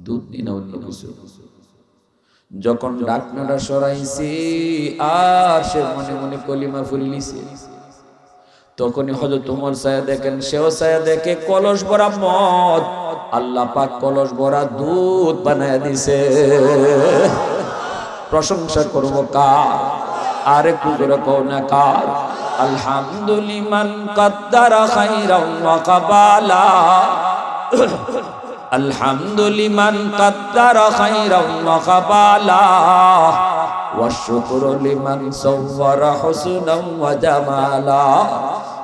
দুধ নি না অন্য কিছু? যখন ঢাকনাটা সরাইছি আর সে মনে মনে কলিমা ফুলিছে, তখনই হযরত ওমর ছায়া দেখেন, সেও ছায়া দেখে কলস ভরা মদ, আল্লাহ পাক কলস ভরা দুধ বানায় দিছে। প্রশংসা করব কার? আর একটু জোরে কও না কার? আলহামদুলিমান কাদ্দারা খাইরান ওয়া কাবালা, আলহামদুলিমান কাদ্দারা খাইরান ওয়া কাবালা, ওয়া শুকরু লিমান সাওয়ারা হুসনান ওয়া জামালা,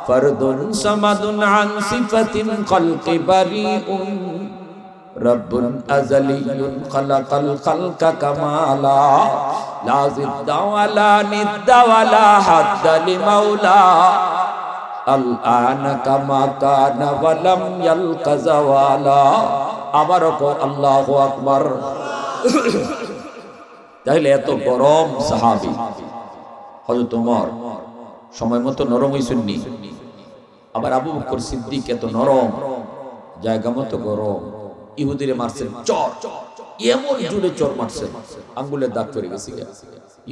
ফরদুন সামাদুন আন সিফাতিন খালকি বারিউন, রব্বুন আযালিয়ুন খালাকাল খালকা কামালা, লা জিদ্দা ওয়ালা নিদ্দা ওয়ালা হাদ্দা লিমাওলা, আল আনা কামা কানা ওয়া লাম ইয়ালকা যাওয়ালা। আবার কো আল্লাহু আকবার। তাহলে এত গরম সাহাবী হযরত ওমর সময় মতো নরম হইছেননি। আবার আবু বকর সিদ্দিক এত নরম, জায়গা মতো গরম। ইহুদিরে মারছেন চর, এমন জোরে চর মারছেন আঙ্গুলের দাগ পড়ে গেছে।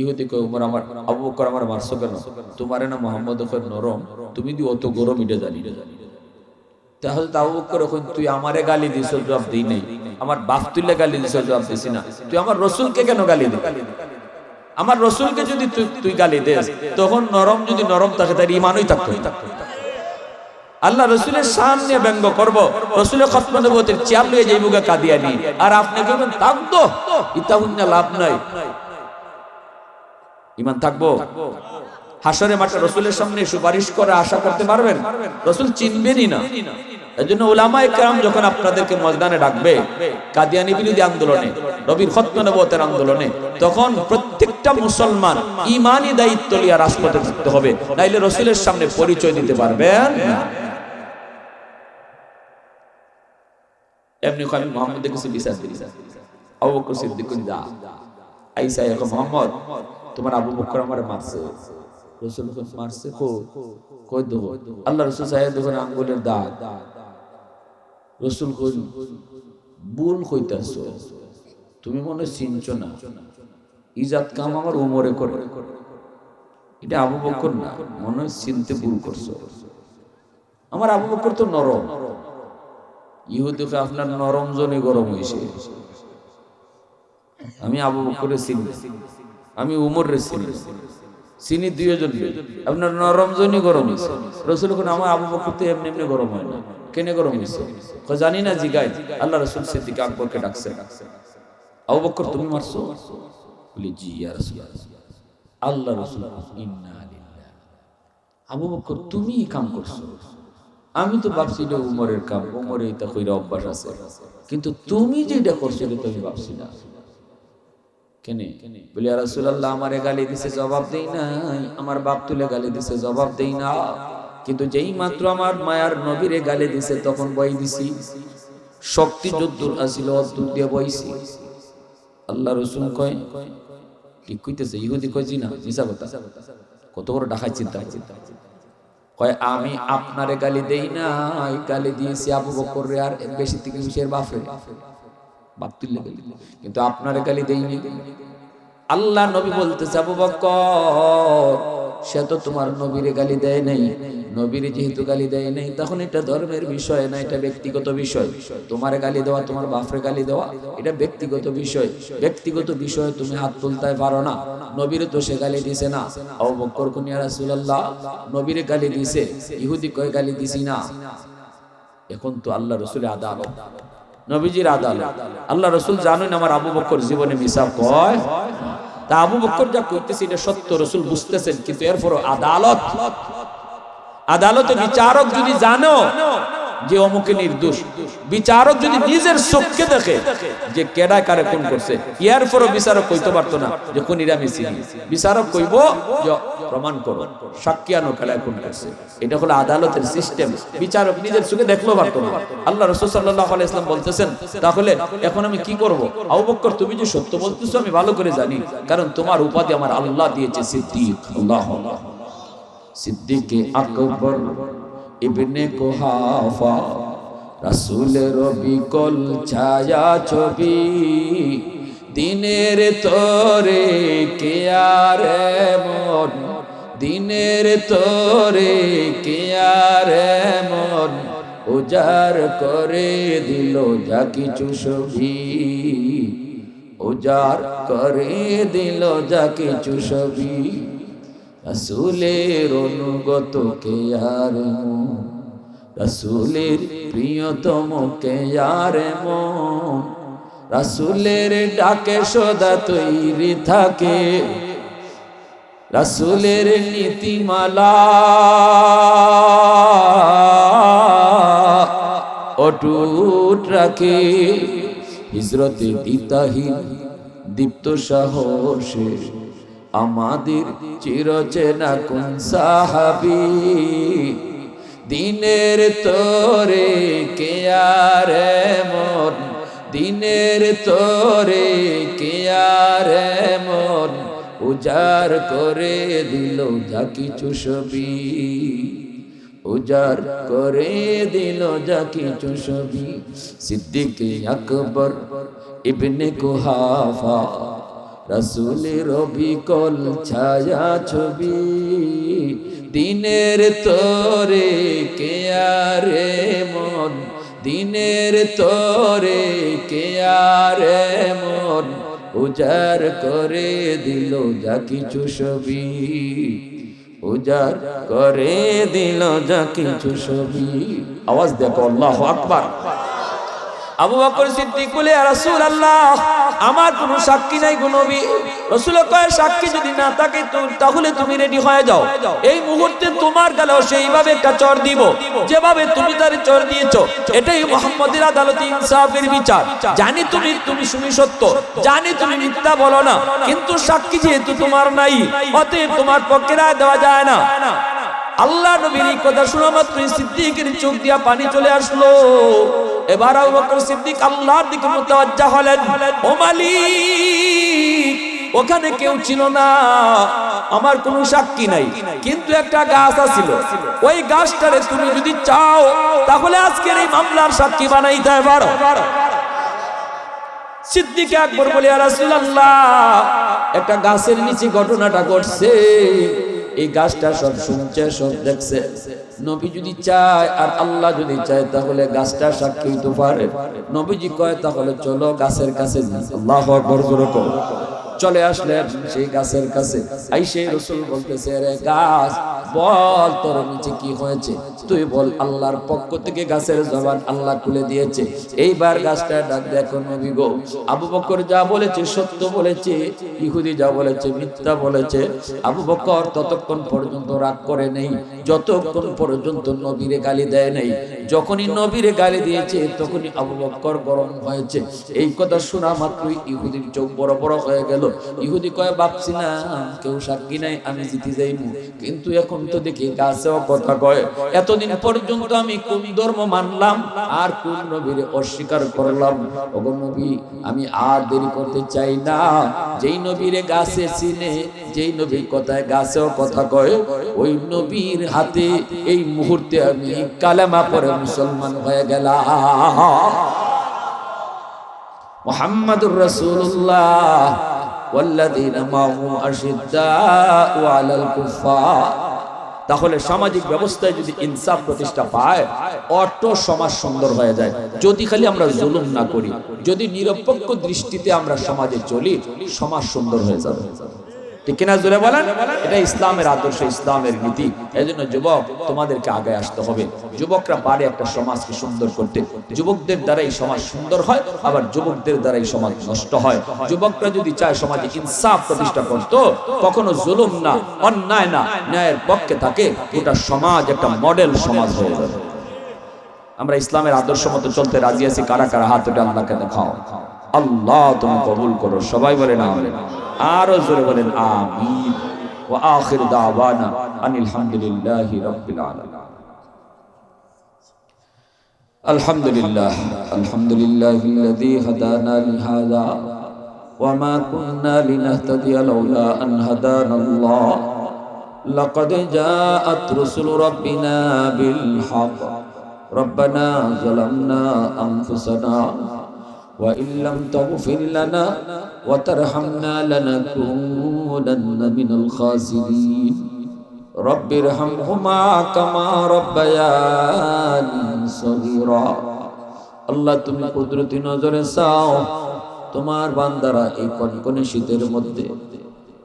ইহুদি কয়, ওমর আমার, আবু বকর আমার মারছো কেন? তোমারে না মুহাম্মদ কয় নরম, তুমি দি অত গরম এটা জানি। তাহলে আবু বকর কয়, তুই আমারে গালি দিছ, জবাব দেই নাই। আমার বাপ তুইলে গালি দিছ, জবাব দিছি না। তুই আমার রাসূলকে কেন গালি দিস? আমার রাসূলকে যদি তুই গালি দেস, তখন নরম যদি নরম থাকে তার ঈমানই থাকতো। আল্লাহ রাসূলের সামনে ব্যঙ্গ করব, রাসূলের খতম নবুয়তের চেয়ার লয়ে যাইবুগা কাদিয়ানি, আর আপনি কইবেন থাকতো, ইতা হইনা লাভ নাই। ঈমান থাকবো? হাসরের মাঠে রাসূলের সামনে সুপারিশ করে আশা করতে পারবেন? রাসূল চিনবেনই না। এজন্য উলামায়ে কেরাম যখন আপনাদেরকে ময়দানে ডাকবে কাদিয়ানি বিরোধী আন্দোলনে, নবীর খতম নবুয়তের আন্দোলনে, তখন প্রত্যেকটা মুসলমান ঈমানি দায়িত্ব নিয়ে রাজপথে থাকতে হবে, নাইলে রাসূলের সামনে পরিচয় দিতে পারবেন না। এমনি আমি মুহাম্মদের কাছে বিচার দিই, আবু বকর সিদ্দিক যা আইসা এখন মুহাম্মদ তোমার আবু বকর আমারে মারছে, রাসূল মারছে কই দেব আল্লাহ রাসূল সাহেব দেখুন আঙ্গুলের দাগ রাসূল কই ভুল কইতাছো তুমি মনে চিনছো না ইজাত কাম আমার উমরে করে এটা আবু বকর না মনে চিনতে ভুল করছো আমার আবু বকর তো নরম ইহুদিকে আপনার নরম জনে গরম হইছে আমি আবু বকরের চিনি আমি উমরের চিনি দুইজন আপনার নরম জনে গরম হইছে রাসূল কোন আমার আবু বকর তো এমনি এমনি গরম হয় না কেনে গরম হইছে কই জানি না জিগাই আল্লাহ রাসূল সিদ্দিক আকবরকে ডাকছে আবু বকর তুমি মারছো বলি জি ইয়া রাসূলুল্লাহ আল্লাহ রাসূল ইন্না লিল্লাহ আবু বকর তুমি কাম করছো আমি তো ভাবছি এটা উমরের কাম উমরে এটা কইরা অভ্যাস আছে কিন্তু তুমি যেটা করছো এটা তুমি ভাবছি না কেনে বলি ইয়া রাসূলুল্লাহ আমারে গালি দিছে জবাব দেই নাই আমার বাপ তুলে গালি দিছে জবাব দেই না কিন্তু যেই মাত্র আমার মায়ার নবীরে গালি দিছে তখন বই দিছি শক্তি যদ্দুর আসিল অদ্দুর দিয়ে বইছি আল্লাহ রাসূল কয় ঠিক কইতেছে ইহুদি কয় জি না মিছা কথা কত বড় ডাকাই চিন্তা কয় আমি আপনারে গালি দেই না গালি দিয়েছি আবু বকর আর বেশি থেকে বেশি বাপে বাপ তুলে গালি কিন্তু আপনারে গালি দেইনি আল্লাহ নবী বলতেছে আবু বকর সে তো তোমার নবীরে গালি দেয় নাই নবীরে যেহেতু গালি দেয় নাই তখন এটা ধর্মের বিষয় না এটা ব্যক্তিগত বিষয় তোমার গালি দেওয়া তোমার বাপরে গালি দেওয়া এটা ব্যক্তিগত বিষয় ব্যক্তিগত বিষয়ে তুমি হাত তুলতে পারো না নবীরে তো সে গালি দিছে না আবু বকর কোন ইয়া রাসূলুল্লাহ নবীরে গালি দিছে ইহুদি কয় গালি দিছি না এখন তো আল্লাহ রাসূলের আদালত নবীজির আদালত আল্লাহ রাসূল জানেন আমার আবু বকর জীবনে মিছা কয় তা আবু বকর যা কইতেছে এটা সত্য রাসূল বুঝতেছেন কিন্তু এরপর আদালতে বিচারক যদি জানো যে অমুকে নির্দোষ বিচারক যদি নিজের চোখে দেখে যে কেডা কারে কোন করছে এরপরও বিচারক কইতে পারতো না যে খুনিরা মিছি বিচারক কইব যে প্রমাণ করো সাক্ষী আনো খেলায় কোন করছে এটা হলো আদালতের সিস্টেম বিচারক নিজের চোখে দেখলেও পারতো না আল্লাহ রাসূল সাল্লাল্লাহু আলাইহি ওয়াসাল্লাম বলতেছেন তাহলে এখন আমি কি করব আবু বকর তুমি যে সত্য বলতেছো আমি ভালো করে জানি কারণ তোমার উপাধি আমার আল্লাহ দিয়েছে সিদ্দিক আল্লাহ সিদ্দিক আকবর ইবনে কুহাফা রাসূলের বিকল ছায়া ছবি দিনের তরে কে আর মন দিনের তরে কে আর মন উজার করে দিল যা কিছু ছবি উজার করে দিল যা কিছু ছবি রাসূলের অনুগত কে আর মন রাসূলের প্রিয়তম কে আর মন রাসূলের ডাকে সদা তৈরি থাকে রাসূলের নীতিমালা অটুট রাখে হিজরতে দিতাহীন দীপ্ত সাহসে আমাদের চিরচেনা কোন সাহাবী দিনের তরে কে আর মন দিনের তরে কে আর মন উজার করে দিল যা কিছু ছবি উজার করে দিল যা কিছু ছবি সিদ্দিক আকবর ইবনে কুহাফা রাসূলের বিকল ছায়া ছবি দিনের তরে কে আর মন দিনের তরে কে আর মন উজার করে দিল যা কিছু ছবি উজার করে দিল যা কিছু ছবি আওয়াজ দেখো আল্লাহু আকবার আবু বকর সিদ্দিক বলে ইয়া রাসূলুল্লাহ আমার কোনো সাক্ষী নাই গো নবী রাসূল কয় সাক্ষী যদি না থাকে তাহলে তুমি রেডি হয়ে যাও এই মুহূর্তে তোমার গালেও সেইভাবে একটা চর দিব যেভাবে তুমি তার চর দিয়েছো এটাই মুহাম্মদের আদালতে ইনসাফের বিচার জানি তুমি সত্য জানি তুমি মিথ্যা বলো না কিন্তু সাক্ষী যেহেতু তোমার নাই অতএব তোমার পক্ষে রায় দেওয়া যায় না আল্লাহ নবীর এই কথা শোনা মাত্র সিদ্দিকের চোখ দিয়া পানি চলে আসলো এবার আবু বকর সিদ্দিক আল্লাহর দিকে মুতাওয়াজ্জা হলেন ও মালিক ওখানে কেউ ছিল না, আমার কোনো সাক্ষী নাই, কিন্তু একটা গাছ আছিল। ওই গাছটারে তুমি যদি চাও তাহলে আজকের এই মামলার সাক্ষী বানাইতে পারো। সিদ্দিক আকবর বলে, ইয়া রাসূলুল্লাহ, একটা গাছের নিচে ঘটনাটা ঘটছে, এই গাছটা সব শুনছে, সব দেখছে। নবী যদি চায় আর আল্লাহ যদি চায় তাহলে গাছটা সাক্ষী হইতে পারে। নবীজি কয় তাহলে চলো গাছের কাছে যাই। আল্লাহু আকবার জোরে করো। চলে আসলেন সেই গাছের কাছে। আইসে রাসূল বলতেছে, রে গাছ, বল তোর নিচে কি হয়েছে, তুই বল। আল্লাহর পক্ষ থেকে গাছের জবান আল্লাহ খুলে দিয়েছে। এইবার গাছটা ডাক, দেখো নবী গো, আবু বকর যা বলেছে সত্য বলেছে, ইহুদি যা বলেছে মিথ্যা বলেছে। আবু বকর ততক্ষণ পর্যন্ত রাগ করে নেই যতক্ষণ পর্যন্ত নবীরে গালি দেয় নাই। যখনই নবীরে গালি দিয়েছে তখনই আবু বকর গরম হয়েছে। এই কথা শোনা মাত্রই ইহুদির চোখ বড় বড় হয়ে গেল। ইহুদি কয়, ভাবছি না কেউ সাক্ষী নাই, আমি জিতে যাইব, কিন্তু এখন তো দেখি গাছেও কথা কয়। এতদিন পর্যন্ত আমি কোন ধর্ম মানলাম আর কোন নবীরে অস্বীকার করলাম। ওগো নবী, আমি আর দেরি করতে চাই না। যেই নবীরে গাছে চিনে, যেই নবীর কথায় গাছেও কথা কয়, ওই নবীর হাতে এই মুহূর্তে আমি কালেমা পড়ে মুসলমান হয়ে গেলাম। মুহাম্মাদুর রাসূলুল্লাহ ওয়াল্লাযীনা মাহু আশিদ্দাউ আলাল কুফফার। তাহলে সামাজিক ব্যবস্থায় যদি ইনসাফ প্রতিষ্ঠা পায়, অটো সমাজ সুন্দর হয়ে যায়। যদি খালি আমরা জুলুম না করি, যদি নিরপেক্ষ দৃষ্টিতে আমরা সমাজে চলি, সমাজ সুন্দর হয়ে যাবে। ঠিক কিনা জোরে বলেন? এটা ইসলামের আদর্শ, ইসলামের নীতি। এজন্য যুবক, তোমাদেরকে আগে আসতে হবে। যুবকরা পারে একটা সমাজকে সুন্দর করতে। যুবকদের দ্বারা এই সমাজ সুন্দর হয়, আবার যুবকদের দ্বারা এই সমাজ নষ্ট হয়। যুবকরা যদি চায় সমাজে ইনসাফ প্রতিষ্ঠা করত, কখনো জুলুম না, অন্যায় না, ন্যায়ের পক্ষে থাকে, গোটা সমাজ একটা মডেল সমাজ হয়ে যাবে। আমরা ইসলামের আদর্শ মতো চলতে রাজি আছি? কারা কারা হাত উঠে আল্লাহকে দেখাও। আল্লাহ তুমি কবুল করো। সবাই বলেন আমিন। আরো জোরে বলেন আমিন। ওয়া আখির দাওয়ানা আনিল হামদুলিল্লাহি রাব্বিল আলামিন। আলহামদুলিল্লাহ, আলহামদুলিল্লাহিল্লাযী হাদানা লিহাযা ওয়া মা কুন্না লিনাহতাদিয়া লাউলা আন হাদানাল্লাহ। লাকাদ জাআত রুসুলু রাব্বিনা বিল হক। রব্বানা যালামনা আনফুসানা ওয়া ইল্লাম তাগফির লানা ওয়া তারহামনা লানাকুনান্না মিনাল খাসিরিন। রব্বিরহামহুমা কামা রাব্বায়ানি সগীরা। আল্লাহ, তুমি কুদরতি নজরে চাও, তোমার বান্দারা এই কনকনে শীতের মধ্যে,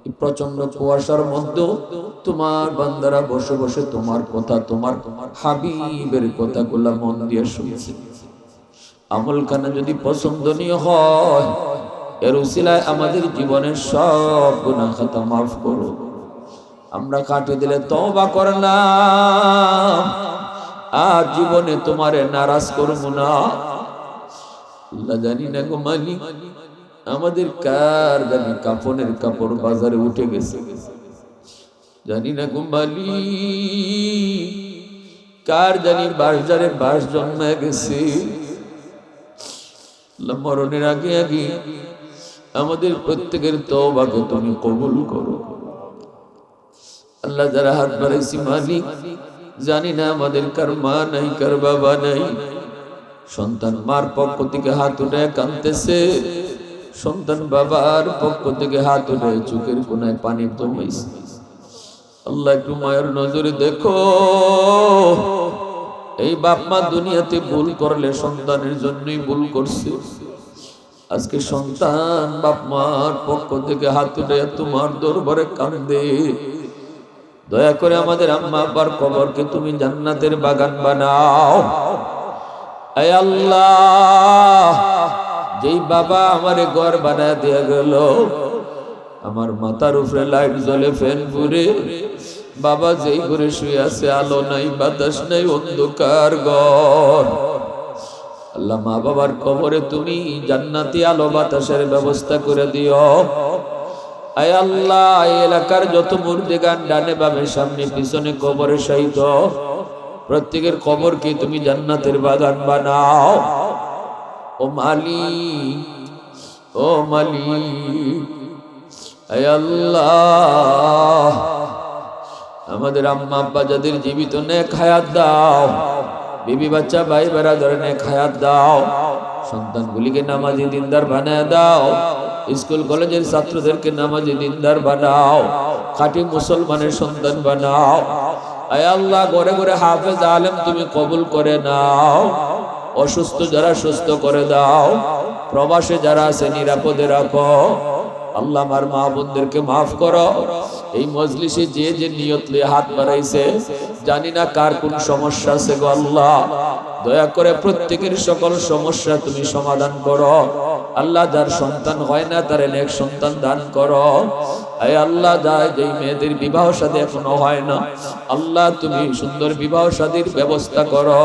এই প্রচন্ড কুয়াশার মধ্যে তোমার বান্দারা বসে বসে তোমার কথা, তোমার হাবিবের কথাগুলো মন দিয়ে শুনছে। আমলখানা যদি পছন্দনীয় হয়, এর উসিলায় আমাদের জীবনের সব গুনাহ খাতা মাফ করো। আমরা কাটে দিলে তওবা করলাম, আর জীবনে তোমারে নারাজ করব না। আল্লাহ, জানি না গো মালিক, আমাদের কার জানি কাফনের কাপড় বাজারে উঠে গেছে। জানি না গো মালিক, কার জানি বাজারে বাস জন্মে গেছে। মরণের আগে আগে আমাদের প্রত্যেকের তওবাকে তুমি কবুল করো। আল্লাহ, যারা হাত বাড়াইছি মালিক, জানি না আমাদের কার মা নাই, কার বাবা নাই। সন্তান মার পক্ষ থেকে হাত উঠে কাঁদতেছে, সন্তান বাবার পক্ষ থেকে হাত উঠে চোখের কোনায় পানি জমাইছে। আল্লাহ, একটু মায়ের নজরে দেখো। এই বাপ মা দুনিয়াতে ভুল করলে সন্তানের জন্যই ভুল করছে। আজকে সন্তান বাপ মার পক্ষ থেকে হাত উঠে তোমার দরবারে কাঁদে। দয়া করে আমাদের আম্মা আব্বার কবরকে তুমি জান্নাতের বাগান বানাও। আয় আল্লাহ, যেই বাবা আমারে ঘর বানায় দিয়ে গেল, আমার মাথার উপরে লাইট জ্বলে, ফ্যান ঘুরে, বাবা যেই ঘরে শুয়ে আছে, আলো নাই, বাতাস নাই, অন্ধকার ঘর। আল্লাহ, মা বাবার কবরে তুমি জান্নাতি আলো বাতাসের ব্যবস্থা করে দিও। আয় আল্লাহ, এই এলাকার যত মুর্দেগান ডানে বামে সামনে পিছনে কবরে শায়িত, প্রত্যেকের কবরকে তুমি জান্নাতের বাগান বানাও। ও মালিক, ও মালিক, হে আল্লাহ আমাদের আম্মা আব্বা যাদের জীবিত নেক হায়াত দাও, বিবি বাচ্চা ভাই বেরাদর নেক হায়াত দাও, সন্তানগুলিকে নামাজি দিনদার বানায় দাও, স্কুল কলেজের ছাত্রদেরকে নামাজি দিনদার বানাও, খাঁটি মুসলমানের সন্তান বানাও। হে আল্লাহ ঘরে ঘরে হাফেজ আলেম তুমি কবুল করে নাও, অসুস্থ যারা সুস্থ করে দাও, প্রবাসে যারা আছে নিরাপদে রাখো। আল্লাহ আমার মা বোনদেরকে মাফ করো। এই মজলিসে যে যে নিয়ত নিয়ে হাত বাড়াইছে জানি না কার কোন সমস্যা আছে গো আল্লাহ, দয়া করে প্রত্যেকের সকল সমস্যা তুমি সমাধান করো। আল্লাহ যার সন্তান হয় না তার নেক সন্তান দান করো। হে আল্লাহ যাই যেই মেয়েদের বিবাহ শাদী এখনো হয় না, আল্লাহ তুমি সুন্দর বিবাহ শাদীর ব্যবস্থা করো।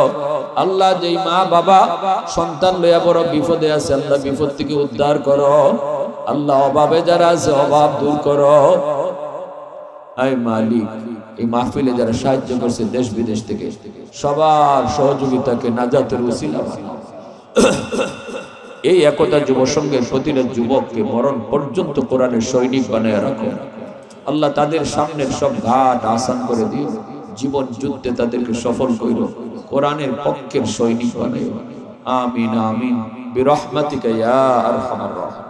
আল্লাহ যেই মা বাবা সন্তান লইয়া বড় বিপদে আছে, আল্লাহ বিপদ থেকে উদ্ধার করো। আল্লাহ অভাবে যারা আছে অভাব দূর করো। আয় মালিক এই মাহফিলে যারা সাহায্য করছে দেশ বিদেশ থেকে সবার সহযোগিতাকে নাজাতের উসিলা বানাও। এই একতা যুব সংঘের প্রতিটা যুবককে মরণ পর্যন্ত কোরআনের সৈনিক বানায় রাখো। আল্লাহ তাদের সামনের সব ঘাট আসান করে দিও, জীবন যুদ্ধে তাদেরকে সফল করো, কোরআনের পক্ষের সৈনিক বানাইও। আমিন আমিন বিরহমাতিকা ইয়া আরহামার রাহিমিন।